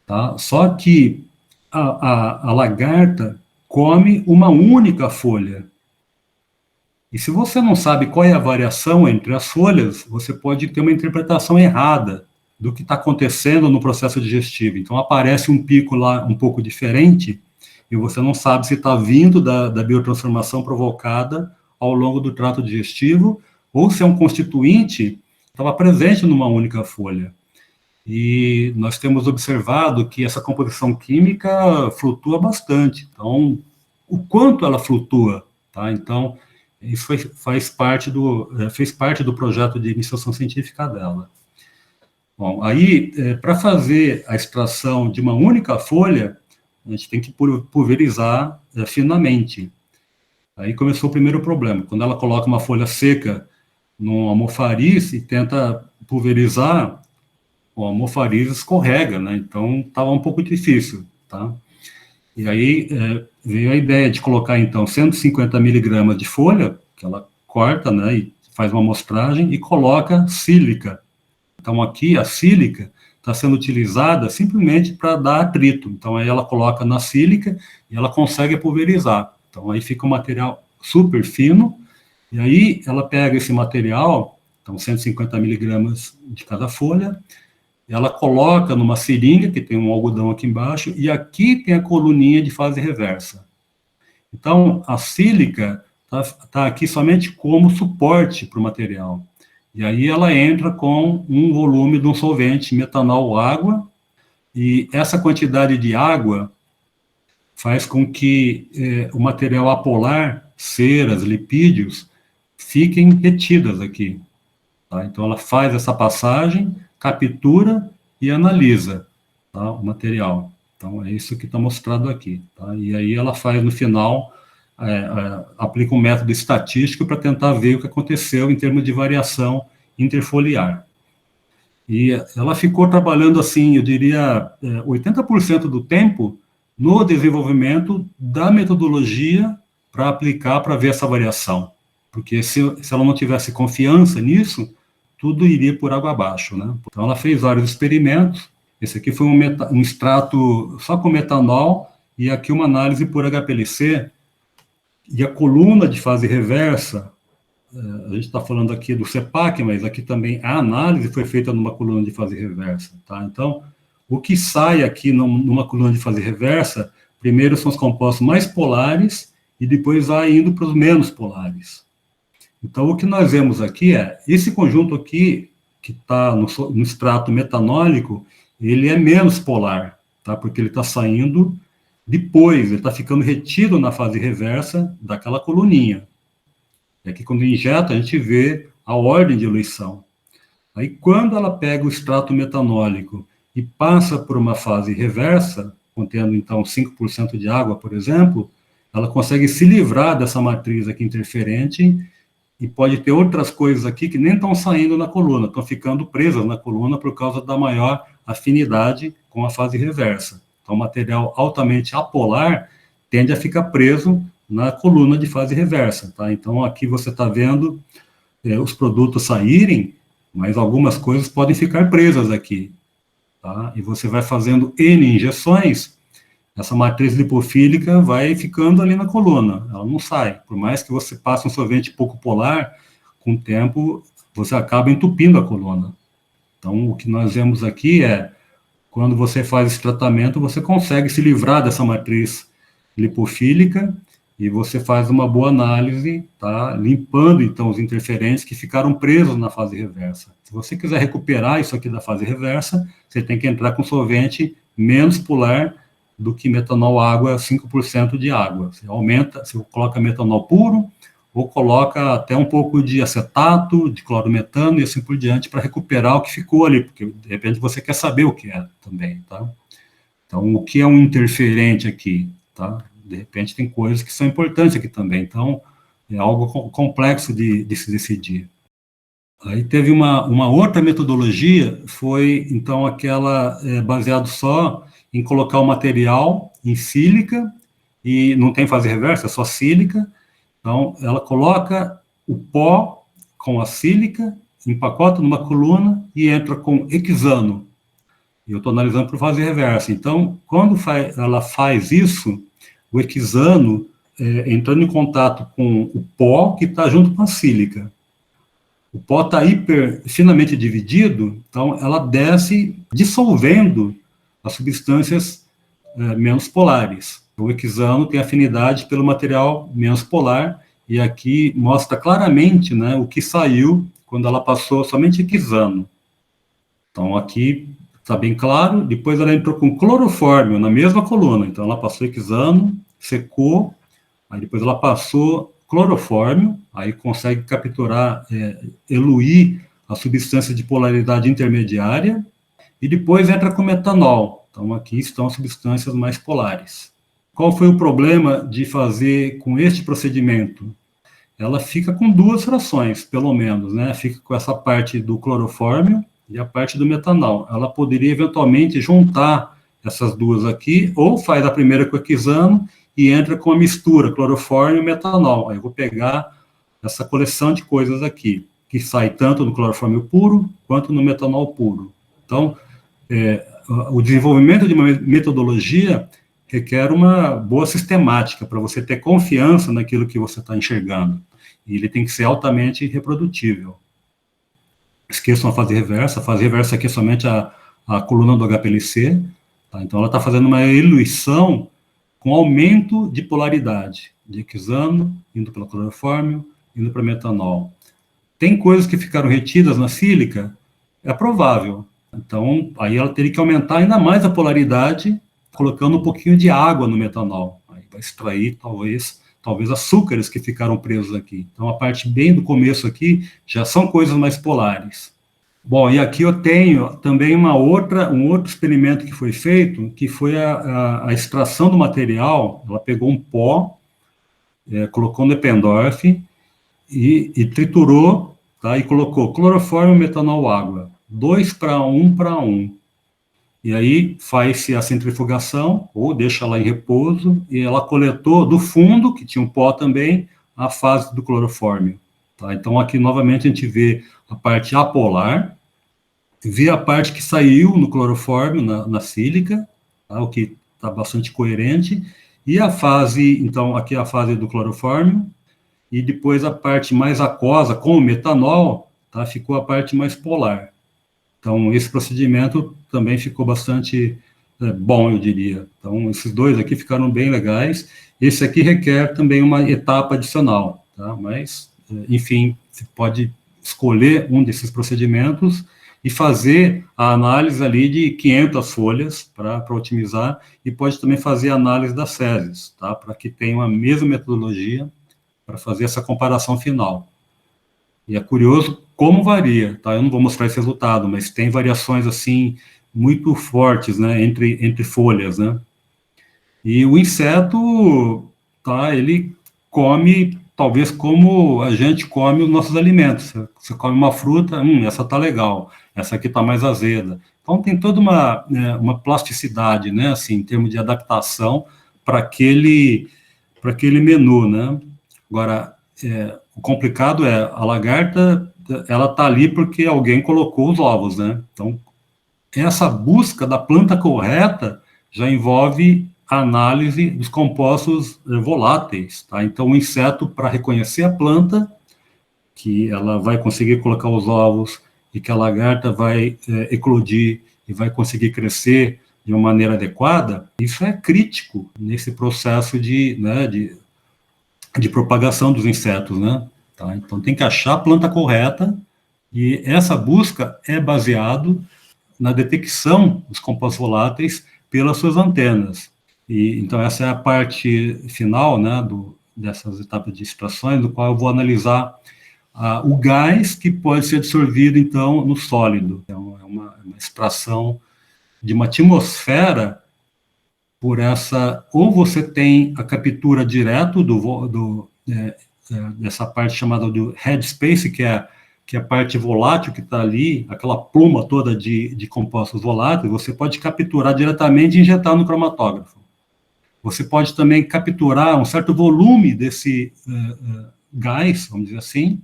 tá? Só que a lagarta come uma única folha. E se você não sabe qual é a variação entre as folhas, você pode ter uma interpretação errada do que está acontecendo no processo digestivo. Então, aparece um pico lá um pouco diferente, e você não sabe se está vindo da biotransformação provocada ao longo do trato digestivo, ou se é um constituinte que estava presente numa única folha. E nós temos observado que essa composição química flutua bastante. Então, o quanto ela flutua, tá? Então, isso fez parte do projeto de iniciação científica dela. Bom, aí, para fazer a extração de uma única folha, a gente tem que pulverizar finamente. Aí começou o primeiro problema. Quando ela coloca uma folha seca num almofariz e tenta pulverizar, o almofariz escorrega, né? Então, estava um pouco difícil, tá? E aí veio a ideia de colocar, então, 150 miligramas de folha, que ela corta, né, e faz uma amostragem, e coloca sílica. Então, aqui, a sílica está sendo utilizada simplesmente para dar atrito. Então, aí ela coloca na sílica e ela consegue pulverizar. Então, aí fica um material super fino, e aí ela pega esse material, então, 150 miligramas de cada folha, ela coloca numa seringa, que tem um algodão aqui embaixo, e aqui tem a coluninha de fase reversa. Então, a sílica está aqui somente como suporte para o material. E aí ela entra com um volume de um solvente, metanol, água, e essa quantidade de água faz com que o material apolar, ceras, lipídios, fiquem retidas aqui. Tá? Então, ela faz essa passagem, captura e analisa, tá, o material. Então, é isso que está mostrado aqui. Tá? E aí ela faz, no final, aplica um método estatístico para tentar ver o que aconteceu em termos de variação interfoliar. E ela ficou trabalhando, assim, eu diria, 80% do tempo no desenvolvimento da metodologia para aplicar, para ver essa variação. Porque se ela não tivesse confiança nisso, tudo iria por água abaixo, né? Então, ela fez vários experimentos. Esse aqui foi um extrato só com metanol, e aqui uma análise por HPLC, e a coluna de fase reversa, a gente está falando aqui do CEPAC, mas aqui também a análise foi feita numa coluna de fase reversa, tá? Então, o que sai aqui numa coluna de fase reversa, primeiro são os compostos mais polares, e depois vai indo para os menos polares. Então, o que nós vemos aqui é, esse conjunto aqui, que está no extrato metanólico, ele é menos polar, tá? Porque ele está saindo depois, ele está ficando retido na fase reversa daquela coluninha. É que quando injeta, a gente vê a ordem de eluição. Aí, quando ela pega o extrato metanólico e passa por uma fase reversa, contendo, então, 5% de água, por exemplo, ela consegue se livrar dessa matriz aqui interferente, e pode ter outras coisas aqui que nem estão saindo na coluna, estão ficando presas na coluna por causa da maior afinidade com a fase reversa. Então, o material altamente apolar tende a ficar preso na coluna de fase reversa, tá? Então, aqui você está vendo os produtos saírem, mas algumas coisas podem ficar presas aqui, tá? E você vai fazendo N injeções, essa matriz lipofílica vai ficando ali na coluna, ela não sai. Por mais que você passe um solvente pouco polar, com o tempo você acaba entupindo a coluna. Então, o que nós vemos aqui é, quando você faz esse tratamento, você consegue se livrar dessa matriz lipofílica, e você faz uma boa análise, tá? Limpando, então, os interferentes que ficaram presos na fase reversa. Se você quiser recuperar isso aqui da fase reversa, você tem que entrar com solvente menos polar do que metanol água, 5% de água. Você aumenta, você coloca metanol puro, ou coloca até um pouco de acetato, de clorometano, e assim por diante, para recuperar o que ficou ali, porque, de repente, você quer saber o que é também, tá? Então, o que é um interferente aqui, tá? De repente, tem coisas que são importantes aqui também. Então, é algo complexo de se decidir. Aí teve uma outra metodologia, foi, então, aquela baseado só em colocar o material em sílica e não tem fase reversa, é só sílica. Então, ela coloca o pó com a sílica, empacota numa coluna e entra com hexano. E eu estou analisando por fase reversa. Então, quando ela faz isso, o hexano, entrando em contato com o pó que está junto com a sílica. O pó está finamente dividido, então ela desce dissolvendo as substâncias menos polares. O hexano tem afinidade pelo material menos polar, e aqui mostra claramente, né, o que saiu quando ela passou somente hexano. Então aqui está bem claro. Depois ela entrou com clorofórmio na mesma coluna, então ela passou hexano, secou, aí depois ela passou clorofórmio, aí consegue capturar, eluir a substância de polaridade intermediária, e depois entra com metanol. Então aqui estão as substâncias mais polares. Qual foi o problema de fazer com este procedimento? Ela fica com duas frações, pelo menos, né? Fica com essa parte do clorofórmio e a parte do metanol. Ela poderia eventualmente juntar essas duas aqui, ou faz a primeira com hexano e entra com a mistura clorofórmio e metanol. Aí eu vou pegar essa coleção de coisas aqui, que sai tanto no clorofórmio puro quanto no metanol puro. Então, o desenvolvimento de uma metodologia requer uma boa sistemática para você ter confiança naquilo que você está enxergando. E ele tem que ser altamente reprodutível. Esqueçam a fase reversa. A fase reversa aqui é somente a coluna do HPLC. Tá? Então, ela está fazendo uma eluição com aumento de polaridade, de hexano, indo para clorofórmio, indo para metanol. Tem coisas que ficaram retidas na sílica? É provável. Então, aí ela teria que aumentar ainda mais a polaridade, colocando um pouquinho de água no metanol. Aí vai extrair, talvez açúcares que ficaram presos aqui. Então, a parte bem do começo aqui já são coisas mais polares. Bom, e aqui eu tenho também um outro experimento que foi feito, que foi a extração do material. Ela pegou um pó, colocou no Eppendorf e triturou, tá, e colocou clorofórmio, metanol, água. 2 para 1 para 1. E aí faz-se a centrifugação, ou deixa ela em repouso, e ela coletou do fundo, que tinha um pó também, a fase do clorofórmio. Tá? Então aqui novamente a gente vê a parte apolar, vê a parte que saiu no clorofórmio, na sílica, tá? O que está bastante coerente, e a fase, então aqui é a fase do clorofórmio, e depois a parte mais aquosa, com o metanol, tá? Ficou a parte mais polar. Então, esse procedimento também ficou bastante bom, eu diria. Então, esses dois aqui ficaram bem legais. Esse aqui requer também uma etapa adicional, tá? Mas, enfim, você pode escolher um desses procedimentos e fazer a análise ali de 500 folhas para otimizar, e pode também fazer a análise das fezes, tá? Para que tenha a mesma metodologia para fazer essa comparação final. E é curioso como varia, tá? Eu não vou mostrar esse resultado, mas tem variações, assim, muito fortes, né, entre folhas, né? E o inseto, tá, ele come, talvez como a gente come os nossos alimentos. Você come uma fruta, essa tá legal, essa aqui tá mais azeda. Então, tem toda uma plasticidade, né, assim, em termos de adaptação para aquele menu, né? Agora, o complicado é, a lagarta, ela está ali porque alguém colocou os ovos, né? Então, essa busca da planta correta já envolve a análise dos compostos voláteis, tá? Então, o inseto, para reconhecer a planta, que ela vai conseguir colocar os ovos e que a lagarta vai eclodir e vai conseguir crescer de uma maneira adequada, isso é crítico nesse processo de propagação dos insetos, né? Tá? Então, tem que achar a planta correta, e essa busca é baseado na detecção dos compostos voláteis pelas suas antenas. E, então, essa é a parte final, né, dessas etapas de extrações, do qual eu vou analisar o gás que pode ser absorvido, então, no sólido. Então, é uma extração de uma atmosfera por essa, ou você tem a captura direto dessa parte chamada do headspace, que é a parte volátil que está ali, aquela pluma toda de compostos voláteis, você pode capturar diretamente e injetar no cromatógrafo. você pode também capturar um certo volume desse gás, vamos dizer assim,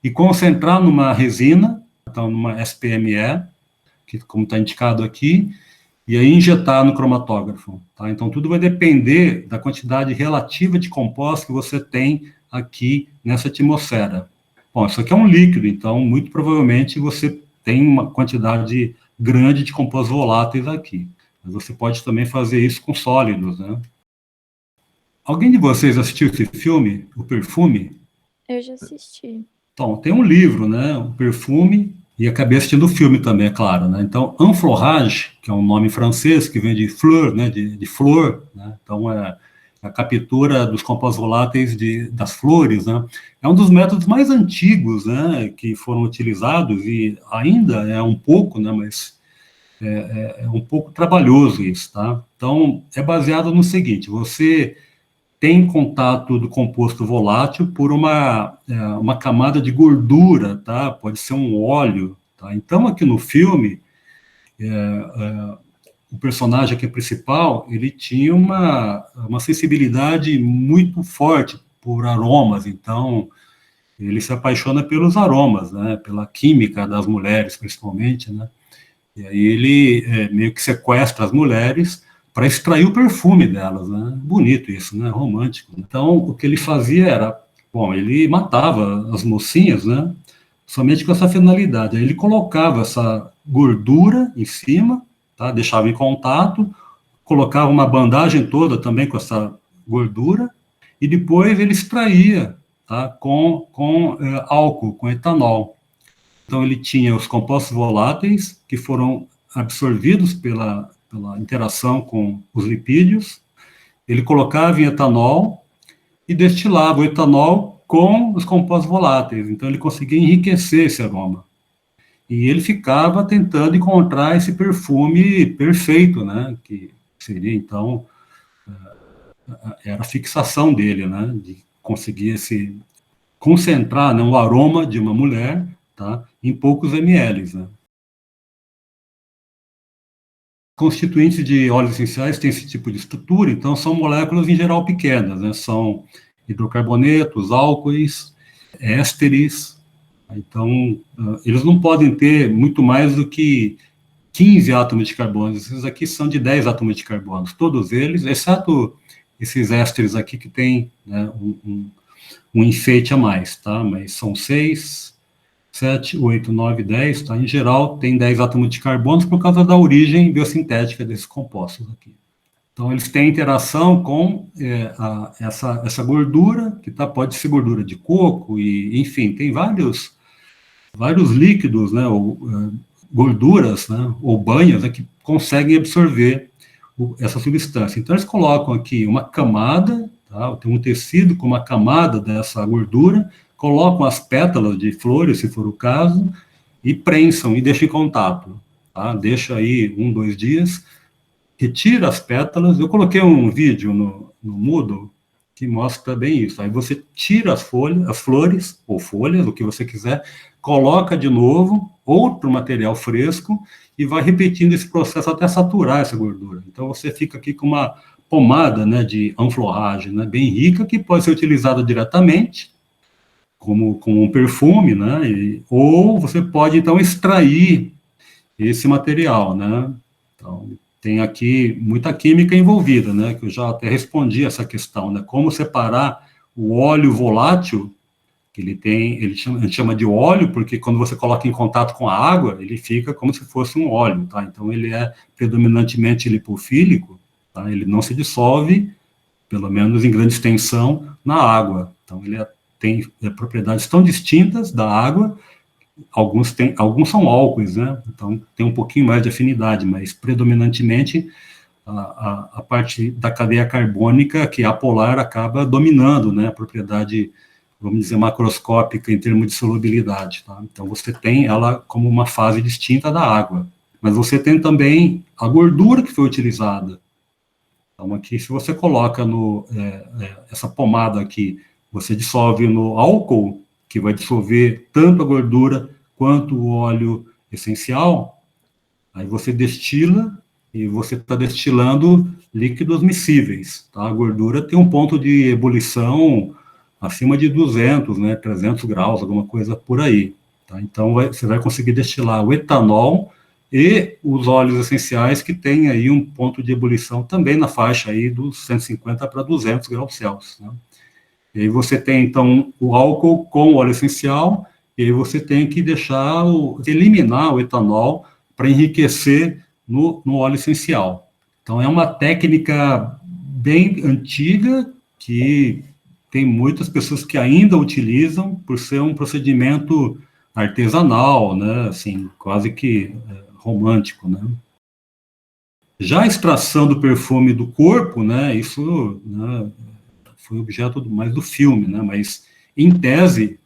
e concentrar numa resina, então numa SPME, que como está indicado aqui, e aí injetar no cromatógrafo. Tá? Então, tudo vai depender da quantidade relativa de compostos que você tem aqui nessa atmosfera. Bom, isso aqui é um líquido, então, muito provavelmente você tem uma quantidade grande de compostos voláteis aqui. Mas você pode também fazer isso com sólidos, né? Alguém de vocês assistiu esse filme, O Perfume? Eu já assisti. Então, tem um livro, né, O Perfume, e acabei assistindo o filme também, é claro, né? Então, enfleurage, que é um nome francês, que vem de fleur, né, de flor, né? Então, é a captura dos compostos voláteis das flores, né? É um dos métodos mais antigos, né, que foram utilizados, e ainda é um pouco, né, mas é um pouco trabalhoso isso, tá? Então, é baseado no seguinte: você tem contato do composto volátil por uma camada de gordura, tá? Pode ser um óleo, tá? Então, aqui no filme, o personagem aqui principal, ele tinha uma sensibilidade muito forte por aromas, então ele se apaixona pelos aromas, né? Pela química das mulheres, principalmente, né? E aí ele meio que sequestra as mulheres para extrair o perfume delas, né? Bonito isso, né? Romântico. Então, o que ele fazia era, bom, ele matava as mocinhas, né? Somente com essa finalidade. Aí ele colocava essa gordura em cima, tá? Deixava em contato, colocava uma bandagem toda também com essa gordura, e depois ele extraía, tá? Com álcool, com etanol. Então, ele tinha os compostos voláteis, que foram absorvidos pela interação com os lipídios, ele colocava em etanol e destilava o etanol com os compostos voláteis. Então, ele conseguia enriquecer esse aroma. E ele ficava tentando encontrar esse perfume perfeito, né? Que seria, então, era a fixação dele, né? De conseguir concentrar, né, o aroma de uma mulher, tá, em poucos ml, né? Constituintes de óleos essenciais têm esse tipo de estrutura, então são moléculas em geral pequenas, né? São hidrocarbonetos, álcoois, ésteres. Então, eles não podem ter muito mais do que 15 átomos de carbono. Esses aqui são de 10 átomos de carbono, todos eles, exceto esses ésteres aqui que têm, né, um enfeite a mais, tá? Mas são 6, 7, 8, 9, 10, tá? Em geral, tem 10 átomos de carbono por causa da origem biosintética desses compostos aqui. Então, eles têm interação com essa gordura, que pode ser gordura de coco, e, enfim, tem vários líquidos, né, ou gorduras, né, ou banhas, né, que conseguem absorver essa substância. Então, eles colocam aqui uma camada, tá? Tem um tecido com uma camada dessa gordura, colocam as pétalas de flores, se for o caso, e prensam e deixam em contato. Tá? Deixa aí 1, 2 dias, retira as pétalas. Eu coloquei um vídeo no Moodle que mostra bem isso. Aí você tira as flores, ou folhas, o que você quiser, coloca de novo outro material fresco e vai repetindo esse processo até saturar essa gordura. Então você fica aqui com uma pomada, né, de enfleurage, né, bem rica, que pode ser utilizada diretamente como um perfume, né, ou você pode então extrair esse material, né. Então tem aqui muita química envolvida, né, que eu já até respondi essa questão, né, como separar o óleo volátil, que a gente chama de óleo, porque quando você coloca em contato com a água, ele fica como se fosse um óleo, tá? Então ele é predominantemente lipofílico, tá? Ele não se dissolve, pelo menos em grande extensão, na água. Então ele tem propriedades tão distintas da água. Alguns são álcoois, né? Então tem um pouquinho mais de afinidade, mas predominantemente a parte da cadeia carbônica, que é apolar, acaba dominando, né, a propriedade, vamos dizer, macroscópica em termos de solubilidade, tá? Então você tem ela como uma fase distinta da água, mas você tem também a gordura que foi utilizada. Então aqui, se você coloca essa pomada aqui, você dissolve no álcool, que vai dissolver tanto a gordura quanto o óleo essencial, aí você destila e você está destilando líquidos miscíveis, tá? A gordura tem um ponto de ebulição acima de 200, né, 300 graus, alguma coisa por aí, tá? Então, você vai conseguir destilar o etanol e os óleos essenciais que têm aí um ponto de ebulição também na faixa aí dos 150 para 200 graus Celsius, né? E aí você tem, então, o álcool com o óleo essencial, e aí você tem que eliminar o etanol para enriquecer no óleo essencial. Então, é uma técnica bem antiga que tem muitas pessoas que ainda utilizam por ser um procedimento artesanal, né, assim, quase que romântico, né. Já a extração do perfume do corpo, né, isso, né, foi objeto mais do filme, né, mas, em tese,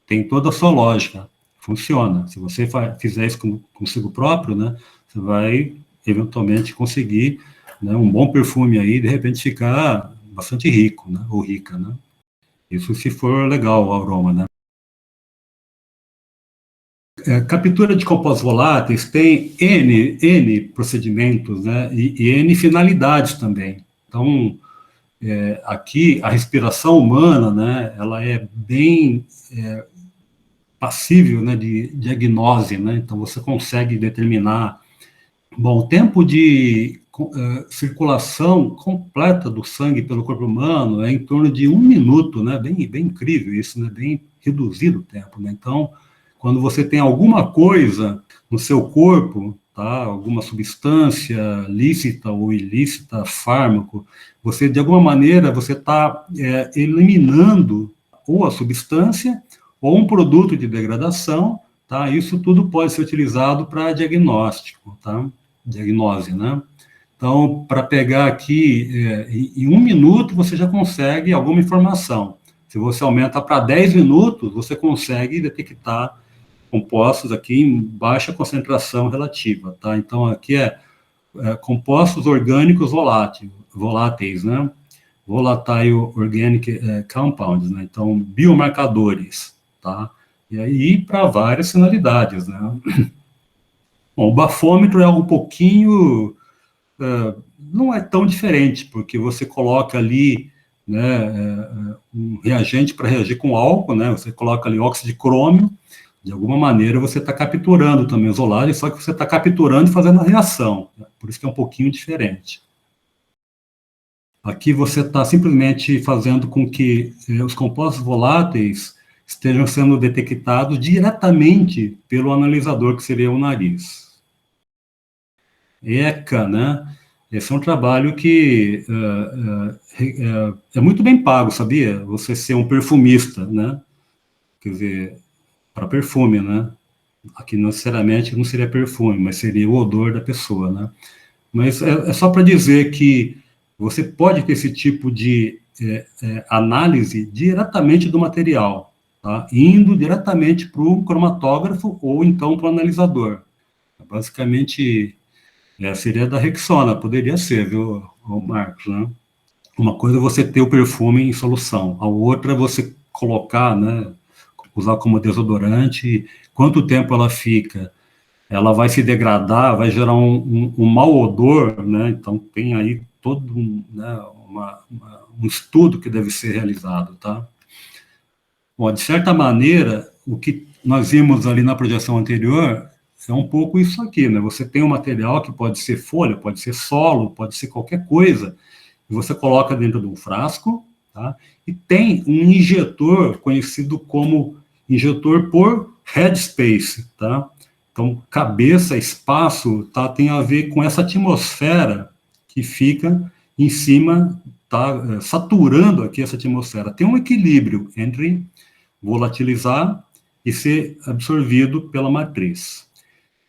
tem toda a sua lógica, funciona. Se você fizer isso consigo próprio, né, você vai, eventualmente, conseguir, né, um bom perfume aí, de repente, ficar bastante rico, né, ou rica, né. Isso se for legal o aroma, né. Captura de compostos voláteis tem N procedimentos, né, e N finalidades também. Então, aqui, a respiração humana, né, ela é bem passível, né, de diagnose, né, então você consegue determinar, bom, o tempo de circulação completa do sangue pelo corpo humano é em torno de 1 minuto, né, bem incrível isso, né, bem reduzido o tempo, né, então, quando você tem alguma coisa no seu corpo, tá, alguma substância lícita ou ilícita, fármaco, você, de alguma maneira, você está eliminando ou a substância ou um produto de degradação, tá, isso tudo pode ser utilizado para diagnóstico, tá, diagnose, né. Então, para pegar aqui, em 1 minuto, você já consegue alguma informação. Se você aumenta para 10 minutos, você consegue detectar compostos aqui em baixa concentração relativa, tá? Então, aqui compostos orgânicos voláteis, né? Volatile Organic Compounds, né? Então, biomarcadores, tá? E aí, para várias finalidades, né? Bom, o bafômetro é algo um pouquinho... não é tão diferente, porque você coloca ali, né, um reagente para reagir com álcool, né? Você coloca ali óxido de crômio, de alguma maneira você está capturando também os voláteis, só que você está capturando e fazendo a reação, né? Por isso que é um pouquinho diferente. Aqui você está simplesmente fazendo com que os compostos voláteis estejam sendo detectados diretamente pelo analisador, que seria o nariz. ECA, né? Esse é um trabalho que é muito bem pago, sabia? Você ser um perfumista, né? Quer dizer, para perfume, né? Aqui, não necessariamente, não seria perfume, mas seria o odor da pessoa, né? Mas é só para dizer que você pode ter esse tipo de análise diretamente do material, tá? Indo diretamente para o cromatógrafo ou então para o analisador. Basicamente, seria da Rexona, poderia ser, viu, Marcos, né? Uma coisa é você ter o perfume em solução, a outra é você colocar, né, usar como desodorante, quanto tempo ela fica, ela vai se degradar, vai gerar um mau odor, né, então tem aí todo né, um estudo que deve ser realizado, tá? Bom, de certa maneira, o que nós vimos ali na projeção anterior é um pouco isso aqui, né, você tem um material que pode ser folha, pode ser solo, pode ser qualquer coisa, e você coloca dentro de um frasco, tá? E tem um injetor conhecido como injetor por headspace, tá? Então, cabeça, espaço, tá? Tem a ver com essa atmosfera que fica em cima, tá? Saturando aqui essa atmosfera. Tem um equilíbrio entre volatilizar e ser absorvido pela matriz.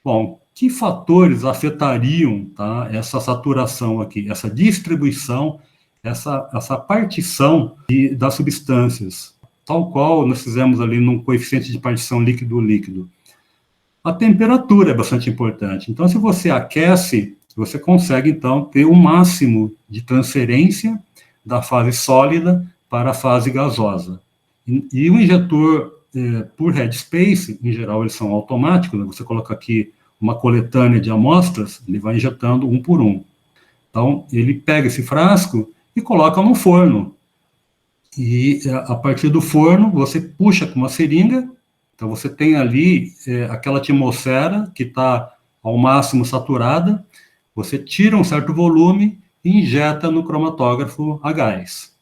Bom, que fatores afetariam, tá, essa saturação aqui, essa distribuição, essa partição das substâncias, tal qual nós fizemos ali num coeficiente de partição líquido-líquido? A temperatura é bastante importante. Então, se você aquece, você consegue, então, ter o máximo de transferência da fase sólida para a fase gasosa. E o injetor por headspace, em geral, eles são automáticos, né? Você coloca aqui uma coletânea de amostras, ele vai injetando um por um. Então, ele pega esse frasco e coloca no forno. E a partir do forno, você puxa com uma seringa, então você tem ali aquela atmosfera que está ao máximo saturada, você tira um certo volume e injeta no cromatógrafo a gás.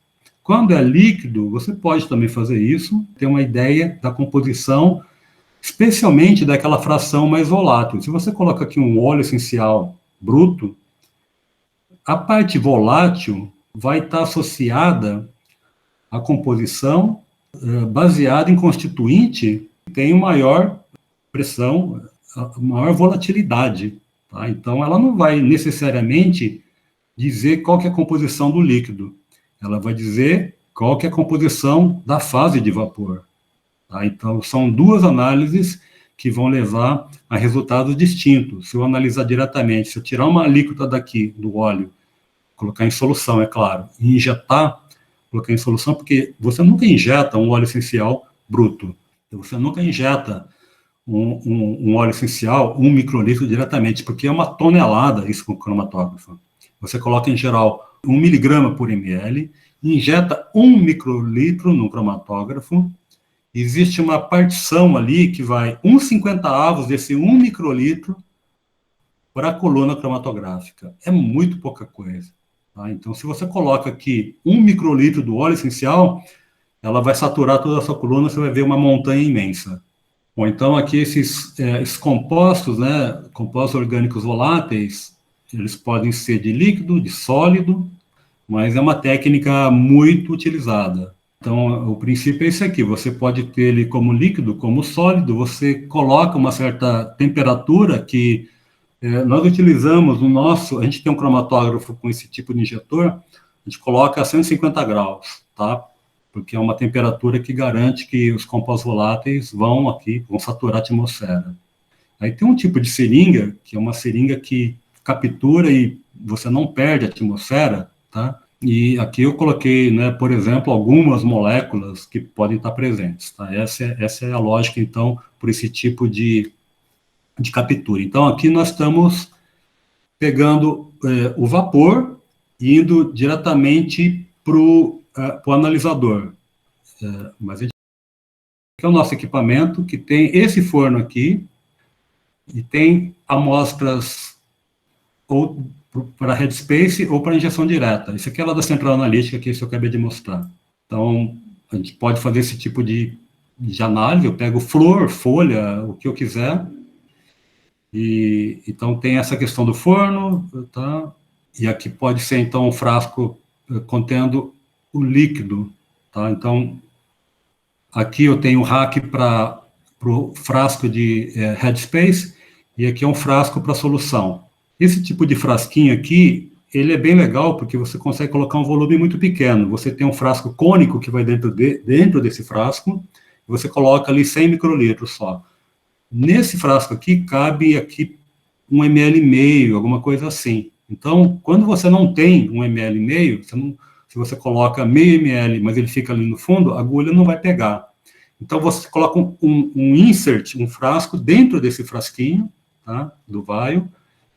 Quando é líquido, você pode também fazer isso, ter uma ideia da composição, especialmente daquela fração mais volátil. Se você coloca aqui um óleo essencial bruto, a parte volátil vai estar associada à composição baseada em constituinte que tem maior pressão, maior volatilidade. Tá? Então, ela não vai necessariamente dizer qual que é a composição do líquido. Ela vai dizer qual que é a composição da fase de vapor. Tá? Então, são duas análises que vão levar a resultados distintos. Se eu analisar diretamente, se eu tirar uma alíquota daqui do óleo, colocar em solução, é claro, e injetar, colocar em solução, porque você nunca injeta um óleo essencial bruto. Você nunca injeta um óleo essencial, 1 microlitro diretamente, porque é uma tonelada isso com o cromatógrafo. Você coloca, em geral, 1 miligrama por ml, injeta 1 microlitro no cromatógrafo, existe uma partição ali que vai 1/50 desse 1 microlitro para a coluna cromatográfica. É muito pouca coisa. Tá? Então, se você coloca aqui 1 microlitro do óleo essencial, ela vai saturar toda a sua coluna, você vai ver uma montanha imensa. Bom, então aqui esses compostos, né, compostos orgânicos voláteis, eles podem ser de líquido, de sólido, mas é uma técnica muito utilizada. Então, o princípio é esse aqui, você pode ter ele como líquido, como sólido, você coloca uma certa temperatura que nós utilizamos no nosso, a gente tem um cromatógrafo com esse tipo de injetor, a gente coloca a 150 graus, tá? Porque é uma temperatura que garante que os compostos voláteis vão saturar a atmosfera. Aí tem um tipo de seringa, que é uma seringa que captura e você não perde a atmosfera, tá? E aqui eu coloquei, né, por exemplo, algumas moléculas que podem estar presentes, tá? Essa é a lógica, então, por esse tipo de captura. Então, aqui nós estamos pegando o vapor e indo diretamente para o analisador. Mas aqui é o nosso equipamento, que tem esse forno aqui, e tem amostras ou para headspace ou para injeção direta. Isso aqui é lá da central analítica, que isso eu acabei de mostrar. Então, a gente pode fazer esse tipo de análise, eu pego flor, folha, o que eu quiser, e então tem essa questão do forno, tá? E aqui pode ser, então, um frasco contendo o líquido, tá? Então, aqui eu tenho um rack para o frasco de headspace, e aqui é um frasco para solução. Esse tipo de frasquinho aqui, ele é bem legal, porque você consegue colocar um volume muito pequeno. Você tem um frasco cônico que vai dentro desse frasco, e você coloca ali 100 microlitros só. Nesse frasco aqui, cabe aqui 1,5 ml, alguma coisa assim. Então, quando você não tem 1,5 ml, se você coloca meio ml, mas ele fica ali no fundo, a agulha não vai pegar. Então, você coloca um insert, um frasco, dentro desse frasquinho, tá, do vaio,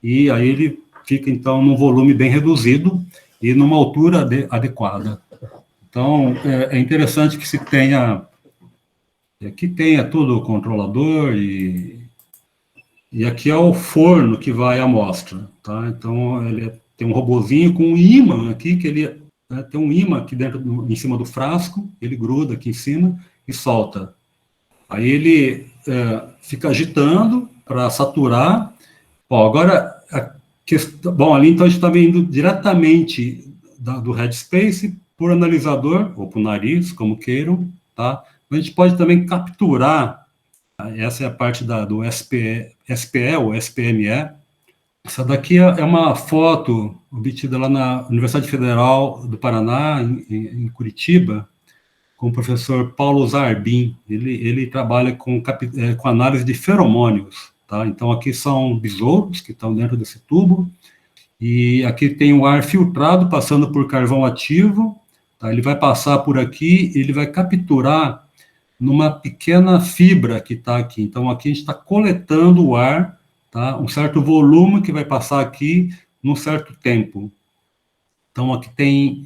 e aí ele fica, então, num volume bem reduzido e numa altura adequada. Então, é interessante que se tenha... Aqui tenha todo o controlador e aqui é o forno que vai a amostra, tá? Então, ele tem um robozinho com um ímã aqui, que ele tem um ímã aqui dentro, em cima do frasco, ele gruda aqui em cima e solta. Aí ele fica agitando para saturar. Ó, agora, bom, ali então a gente está vendo diretamente do headspace por analisador, ou por nariz, como queiram, tá? A gente pode também capturar, essa é a parte do SPE ou SPME. Essa daqui é uma foto obtida lá na Universidade Federal do Paraná, em Curitiba, com o professor Paulo Zarbin. Ele trabalha com análise de feromônios, tá? Então, aqui são besouros que estão dentro desse tubo, e aqui tem o ar filtrado passando por carvão ativo, tá? Ele vai passar por aqui, ele vai capturar numa pequena fibra que está aqui. Então, aqui a gente está coletando o ar tá? Um certo volume que vai passar aqui num certo tempo. Então, aqui tem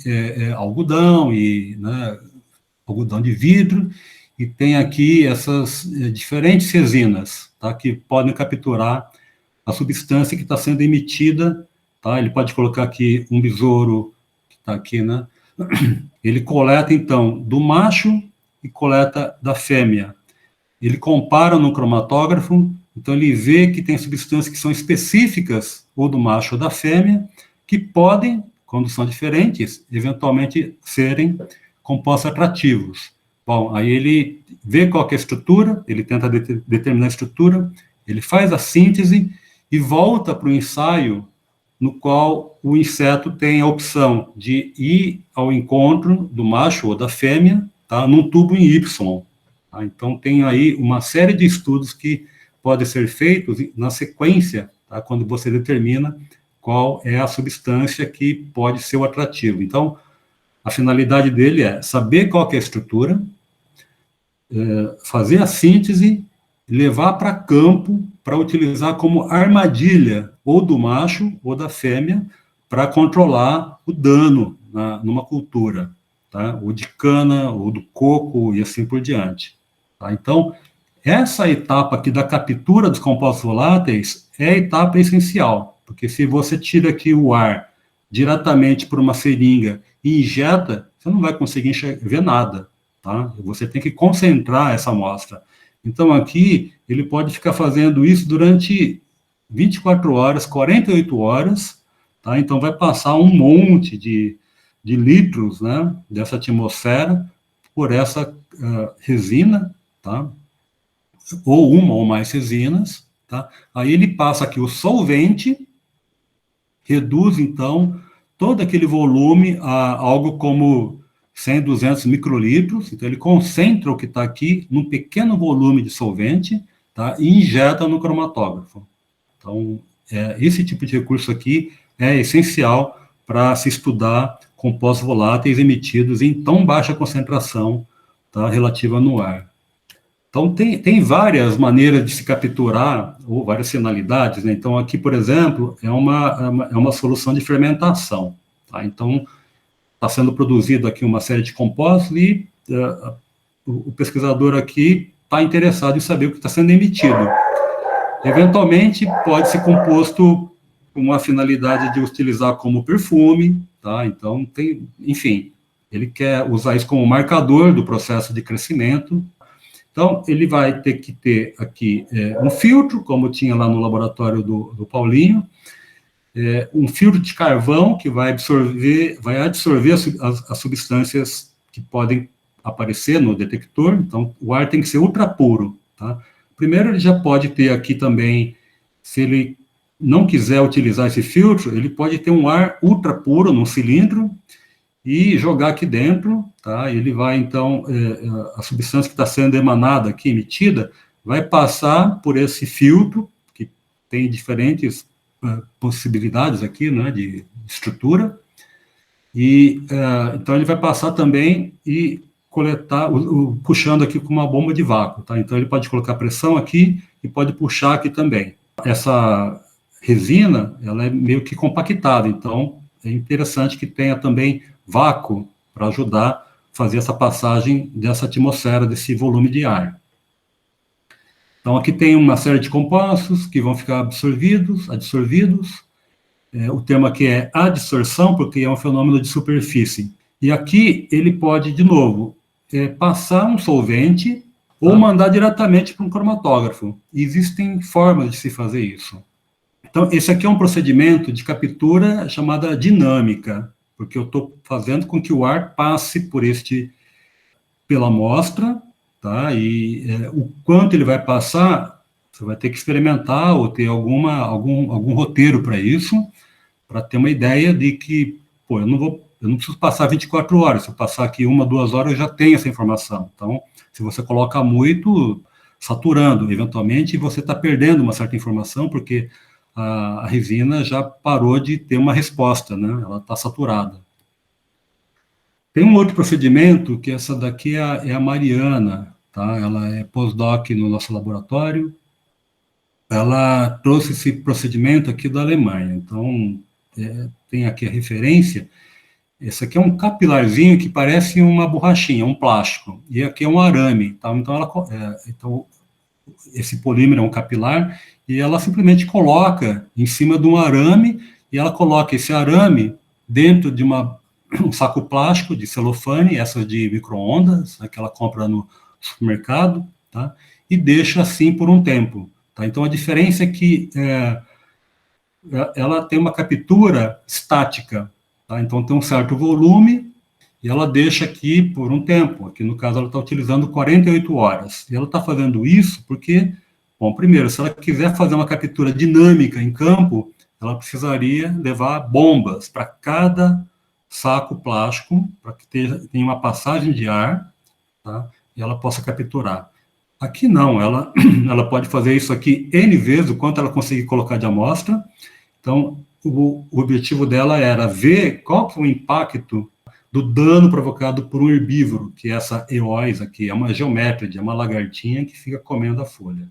algodão, né, algodão de vidro, e tem aqui essas diferentes resinas, tá, que podem capturar a substância que está sendo emitida, tá? Ele pode colocar aqui um besouro, que está aqui, né? Ele coleta, então, do macho e coleta da fêmea. Ele compara no cromatógrafo, então ele vê que tem substâncias que são específicas, ou do macho ou da fêmea, que podem, quando são diferentes, eventualmente serem compostos atrativos. Bom, aí ele vê qual que é a estrutura, ele tenta determinar a estrutura, ele faz a síntese e volta para o ensaio no qual o inseto tem a opção de ir ao encontro do macho ou da fêmea, tá, num tubo em Y. Tá? Então, tem aí uma série de estudos que podem ser feitos na sequência, tá, quando você determina qual é a substância que pode ser o atrativo. Então, a finalidade dele é saber qual que é a estrutura, fazer a síntese, levar para campo para utilizar como armadilha ou do macho ou da fêmea para controlar o dano numa cultura, tá? Ou de cana, ou do coco e assim por diante. Tá? Então, essa etapa aqui da captura dos compostos voláteis é a etapa essencial, porque se você tira aqui o ar diretamente por uma seringa e injeta, você não vai conseguir ver nada, tá? Você tem que concentrar essa amostra. Então, aqui, ele pode ficar fazendo isso durante 24 horas, 48 horas, tá? Então, vai passar um monte de litros, né, dessa atmosfera por essa resina, tá? Ou uma ou mais resinas, tá? Aí ele passa aqui o solvente, reduz, então, todo aquele volume a algo como 100, 200 microlitros, então ele concentra o que está aqui num pequeno volume de solvente, tá? E injeta no cromatógrafo. Então, esse tipo de recurso aqui é essencial para se estudar compostos voláteis emitidos em tão baixa concentração, tá, relativa no ar. Então, tem várias maneiras de se capturar, ou várias finalidades, né? Então, aqui, por exemplo, é uma solução de fermentação, tá? Então, está sendo produzido aqui uma série de compostos e o pesquisador aqui está interessado em saber o que está sendo emitido. Eventualmente, pode ser composto com uma finalidade de utilizar como perfume, tá? Então, enfim, ele quer usar isso como marcador do processo de crescimento. Então, ele vai ter que ter aqui um filtro, como tinha lá no laboratório do Paulinho, um filtro de carvão que vai absorver as substâncias que podem aparecer no detector. Então, o ar tem que ser ultra puro, tá? Primeiro, ele já pode ter aqui também, se ele não quiser utilizar esse filtro, ele pode ter um ar ultra puro num cilindro e jogar aqui dentro, tá? Ele vai, então, a substância que está sendo emanada aqui, emitida, vai passar por esse filtro, que tem diferentes possibilidades aqui, né, de estrutura, e, então, ele vai passar também e coletar, puxando aqui com uma bomba de vácuo, tá? Então, ele pode colocar pressão aqui e pode puxar aqui também. Essa resina, ela é meio que compactada, então, é interessante que tenha também vácuo para ajudar a fazer essa passagem dessa atmosfera, desse volume de ar. Então, aqui tem uma série de compostos que vão ficar adsorvidos. O termo aqui é adsorção, porque é um fenômeno de superfície. E aqui ele pode, de novo, passar um solvente ou mandar diretamente para um cromatógrafo. E existem formas de se fazer isso. Então, esse aqui é um procedimento de captura chamada dinâmica, porque eu estou fazendo com que o ar passe pela amostra, tá? E o quanto ele vai passar, você vai ter que experimentar ou ter algum roteiro para isso, para ter uma ideia de que, pô, eu não preciso passar 24 horas, se eu passar aqui 1, 2 horas, eu já tenho essa informação. Então, se você coloca muito, saturando, eventualmente, você está perdendo uma certa informação, porque a resina já parou de ter uma resposta, né? Ela está saturada. Tem um outro procedimento, que essa daqui é a Mariana, tá? Ela é pós-doc no nosso laboratório. ela trouxe esse procedimento aqui da Alemanha. Então, tem aqui a referência. Esse aqui é um capilarzinho que parece uma borrachinha, um plástico, e aqui é um arame. Tá? Então, esse polímero é um capilar, e ela simplesmente coloca em cima de um arame, e ela coloca esse arame dentro de um saco plástico de celofane, essas de micro-ondas, que ela compra no supermercado, tá? E deixa assim por um tempo. Tá? Então, a diferença é que ela tem uma captura estática, tá? Então, tem um certo volume, e ela deixa aqui por um tempo. Aqui, no caso, ela está utilizando 48 horas. E ela está fazendo isso porque, bom, primeiro, se ela quiser fazer uma captura dinâmica em campo, ela precisaria levar bombas para cada saco plástico, para que tenha uma passagem de ar, tá? E ela possa capturar. Aqui não, ela pode fazer isso aqui N vezes, o quanto ela conseguir colocar de amostra. Então, o objetivo dela era ver qual que é o impacto do dano provocado por um herbívoro, que é essa eóis aqui, é uma geométride, é uma lagartinha que fica comendo a folha.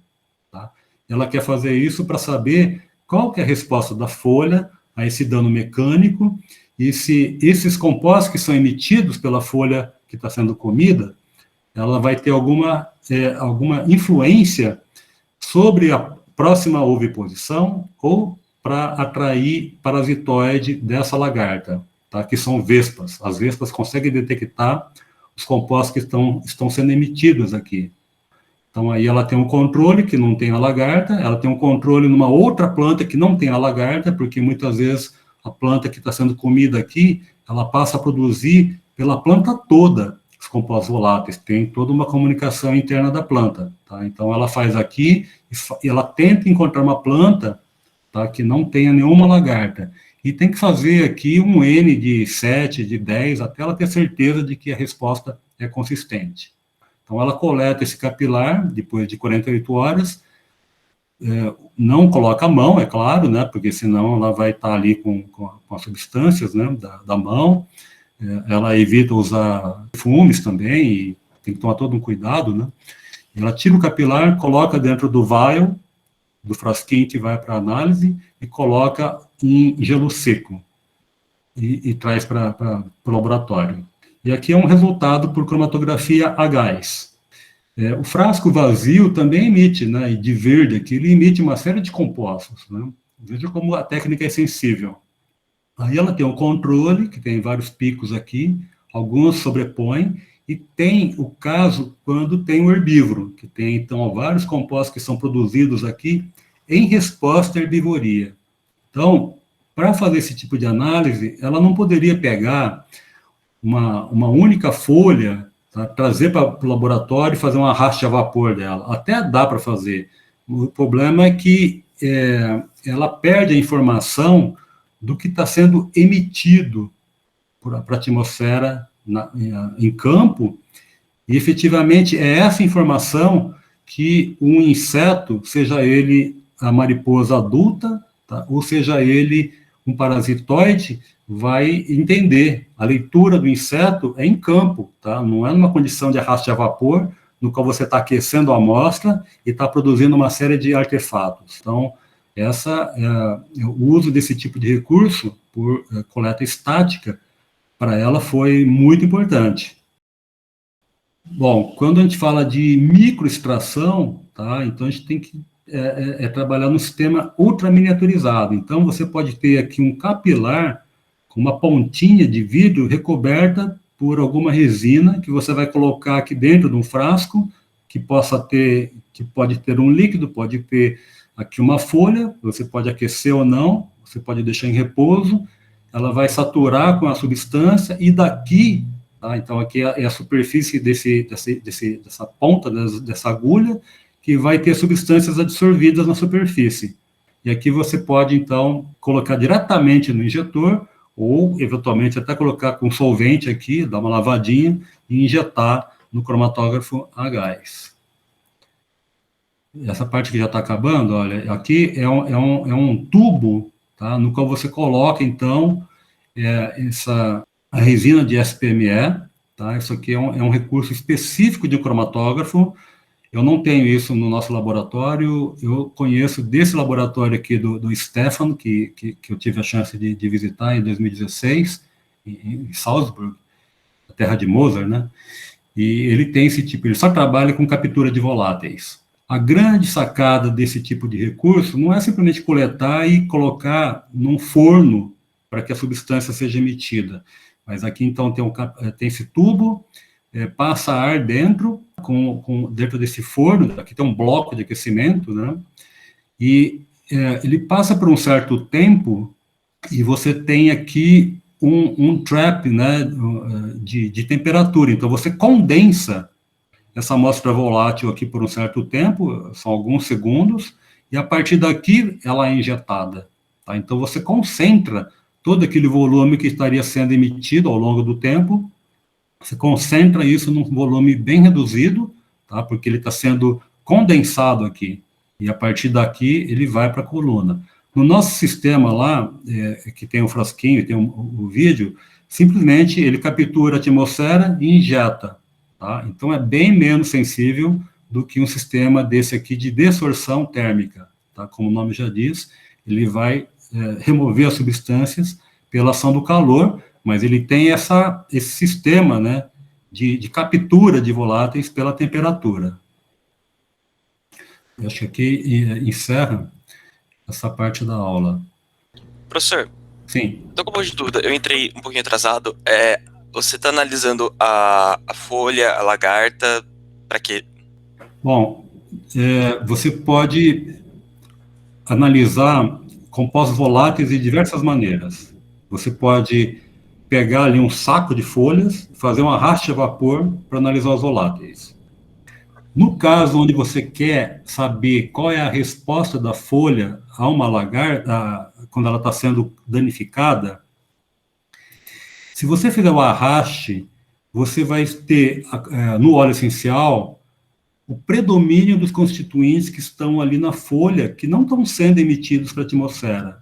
Tá? Ela quer fazer isso para saber qual que é a resposta da folha a esse dano mecânico, e se esses compostos que são emitidos pela folha que está sendo comida, ela vai ter alguma influência sobre a próxima oviposição ou para atrair parasitoide dessa lagarta, tá? Que são vespas. As vespas conseguem detectar os compostos que estão sendo emitidos aqui. Então, aí ela tem um controle que não tem a lagarta, ela tem um controle numa outra planta que não tem a lagarta, porque muitas vezes a planta que está sendo comida aqui, ela passa a produzir pela planta toda os compostos voláteis, tem toda uma comunicação interna da planta, tá? Então, ela faz aqui, e ela tenta encontrar uma planta, tá, que não tenha nenhuma lagarta, e tem que fazer aqui um N de 7, de 10, até ela ter certeza de que a resposta é consistente. Então, ela coleta esse capilar, depois de 48 horas, não coloca a mão, é claro, né, porque senão ela vai estar ali com as substâncias, né, da mão. Ela evita usar perfumes também, e tem que tomar todo um cuidado, né. Ela tira o capilar, coloca dentro do vial, do frasquinho que vai para análise, e coloca em gelo seco, e traz para o laboratório. E aqui é um resultado por cromatografia a gás. O frasco vazio também emite, né, e de verde aqui, ele emite uma série de compostos, né? Veja como a técnica é sensível. Aí ela tem um controle, que tem vários picos aqui, alguns sobrepõem, e tem o caso quando tem o herbívoro, que tem, então, vários compostos que são produzidos aqui em resposta à herbivoria. Então, para fazer esse tipo de análise, ela não poderia pegar uma única folha, tá, trazer para o laboratório e fazer uma arraste a vapor dela. Até dá para fazer. O problema é que ela perde a informação do que está sendo emitido para a atmosfera em campo, e efetivamente é essa informação que um inseto, seja ele a mariposa adulta, tá, ou seja ele um parasitoide, vai entender. A leitura do inseto é em campo, tá? Não é numa condição de arraste a vapor, no qual você está aquecendo a amostra e está produzindo uma série de artefatos. Então, o uso desse tipo de recurso, por coleta estática, para ela foi muito importante. Bom, quando a gente fala de microextração, tá? Então a gente tem que trabalhar num sistema ultra miniaturizado. Então você pode ter aqui um capilar com uma pontinha de vidro recoberta por alguma resina que você vai colocar aqui dentro de um frasco que pode ter um líquido, pode ter aqui uma folha, você pode aquecer ou não, você pode deixar em repouso, ela vai saturar com a substância e daqui, tá? Então aqui é a superfície dessa ponta, dessa agulha, que vai ter substâncias absorvidas na superfície. E aqui você pode, então, colocar diretamente no injetor, ou, eventualmente, até colocar com solvente aqui, dar uma lavadinha, e injetar no cromatógrafo a gás. Essa parte que já está acabando, olha, aqui é um tubo, tá, no qual você coloca, então, a resina de SPME, tá, isso aqui é um recurso específico de um cromatógrafo. Eu não tenho isso no nosso laboratório, eu conheço desse laboratório aqui do Stefan, que eu tive a chance de visitar em 2016, em Salzburg, a terra de Mozart, né? E ele tem esse tipo, ele só trabalha com captura de voláteis. A grande sacada desse tipo de recurso não é simplesmente coletar e colocar num forno para que a substância seja emitida, mas aqui então tem esse tubo, passa ar dentro, dentro desse forno, aqui tem um bloco de aquecimento, né? E ele passa por um certo tempo e você tem aqui um trap, né, de temperatura. Então, você condensa essa amostra volátil aqui por um certo tempo, são alguns segundos, e a partir daqui ela é injetada. Tá? Então, você concentra todo aquele volume que estaria sendo emitido ao longo do tempo, você concentra isso num volume bem reduzido, tá? Porque ele está sendo condensado aqui, e a partir daqui ele vai para a coluna. No nosso sistema lá, que tem o frasquinho, tem o vídeo, simplesmente ele captura a atmosfera e injeta. Tá? Então é bem menos sensível do que um sistema desse aqui de desorção térmica. Tá? Como o nome já diz, ele vai remover as substâncias pela ação do calor, mas ele tem esse sistema, né, de captura de voláteis pela temperatura. Eu acho que aqui encerra essa parte da aula. Professor, sim. Tô com um monte de dúvida, eu entrei um pouquinho atrasado. Você está analisando a folha, a lagarta, para quê? Bom, você pode analisar compostos voláteis de diversas maneiras. Você pode pegar ali um saco de folhas, fazer um arraste a vapor para analisar os voláteis. No caso onde você quer saber qual é a resposta da folha a uma lagarta, quando ela está sendo danificada, se você fizer o arraste, você vai ter, no óleo essencial, o predomínio dos constituintes que estão ali na folha, que não estão sendo emitidos para a atmosfera.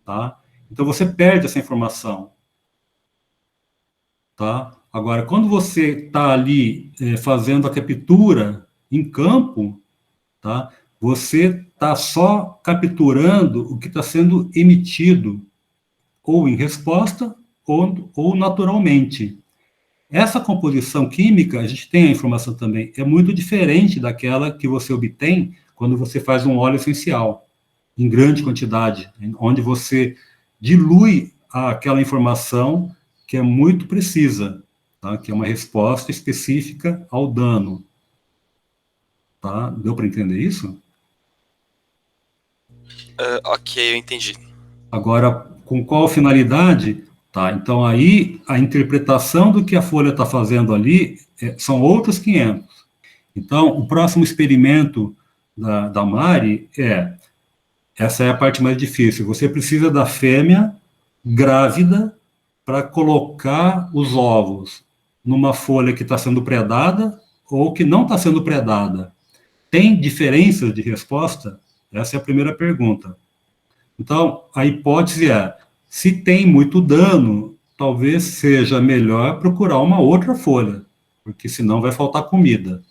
Tá? Então, você perde essa informação. Tá? Agora, quando você está ali fazendo a captura em campo, tá? Você está só capturando o que está sendo emitido, ou em resposta, ou naturalmente. Essa composição química, a gente tem a informação também, é muito diferente daquela que você obtém quando você faz um óleo essencial, em grande quantidade, onde você dilui aquela informação que é muito precisa, tá? Que é uma resposta específica ao dano. Tá? Deu para entender isso? Ok, eu entendi. Agora, com qual finalidade? Tá, então aí a interpretação do que a folha está fazendo ali são outros 500. Então, o próximo experimento da Mari essa é a parte mais difícil, você precisa da fêmea grávida para colocar os ovos numa folha que está sendo predada ou que não está sendo predada. Tem diferenças de resposta? Essa é a primeira pergunta. Então, a hipótese se tem muito dano, talvez seja melhor procurar uma outra folha, porque senão vai faltar comida,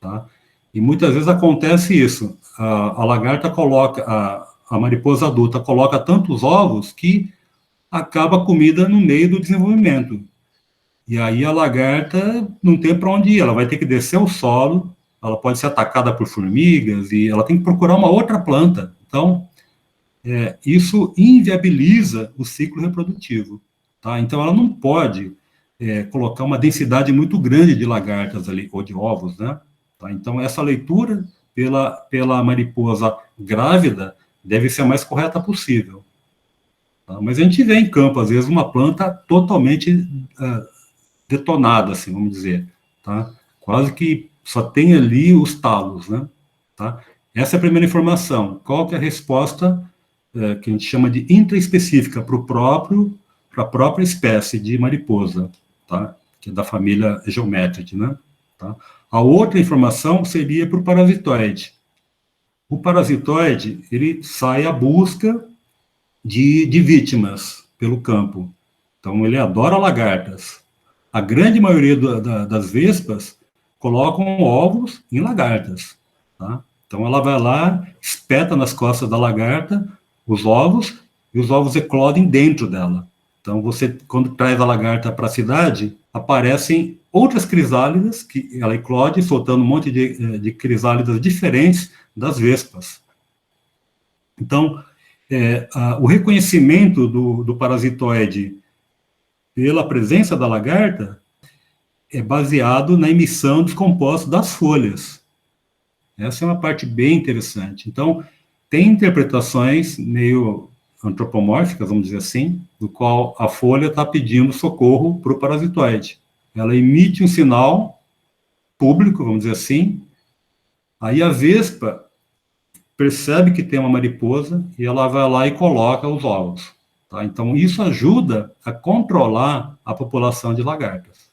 tá? E muitas vezes acontece isso, a lagarta coloca, a mariposa adulta coloca tantos ovos que acaba a comida no meio do desenvolvimento. E aí a lagarta não tem para onde ir, ela vai ter que descer o solo, ela pode ser atacada por formigas, e ela tem que procurar uma outra planta. Então, isso inviabiliza o ciclo reprodutivo. Tá? Então, ela não pode colocar uma densidade muito grande de lagartas ali, ou de ovos, né? Tá? Então, essa leitura pela mariposa grávida deve ser a mais correta possível. Tá? Mas a gente vê em campo, às vezes, uma planta totalmente detonada, assim, vamos dizer. Tá? Quase que só tem ali os talos, né? Tá? Essa é a primeira informação. Qual que é a resposta que a gente chama de intraespecífica para a própria espécie de mariposa, tá? Que é da família Geometridae, né? Tá? A outra informação seria para o parasitoide. O parasitoide, ele sai à busca de vítimas pelo campo. Então, ele adora lagartas. A grande maioria das vespas colocam ovos em lagartas, tá? Então, ela vai lá, espeta nas costas da lagarta os ovos, e os ovos eclodem dentro dela. Então, você, quando traz a lagarta para a cidade, aparecem outras crisálidas, que ela eclode, soltando um monte de crisálidas diferentes das vespas. Então, o reconhecimento do parasitoide pela presença da lagarta é baseado na emissão dos compostos das folhas. Essa é uma parte bem interessante. Então, tem interpretações meio antropomórficas, vamos dizer assim, do qual a folha está pedindo socorro para o parasitoide. Ela emite um sinal público, vamos dizer assim, aí a vespa percebe que tem uma mariposa e ela vai lá e coloca os ovos. Tá? Então, isso ajuda a controlar a população de lagartas.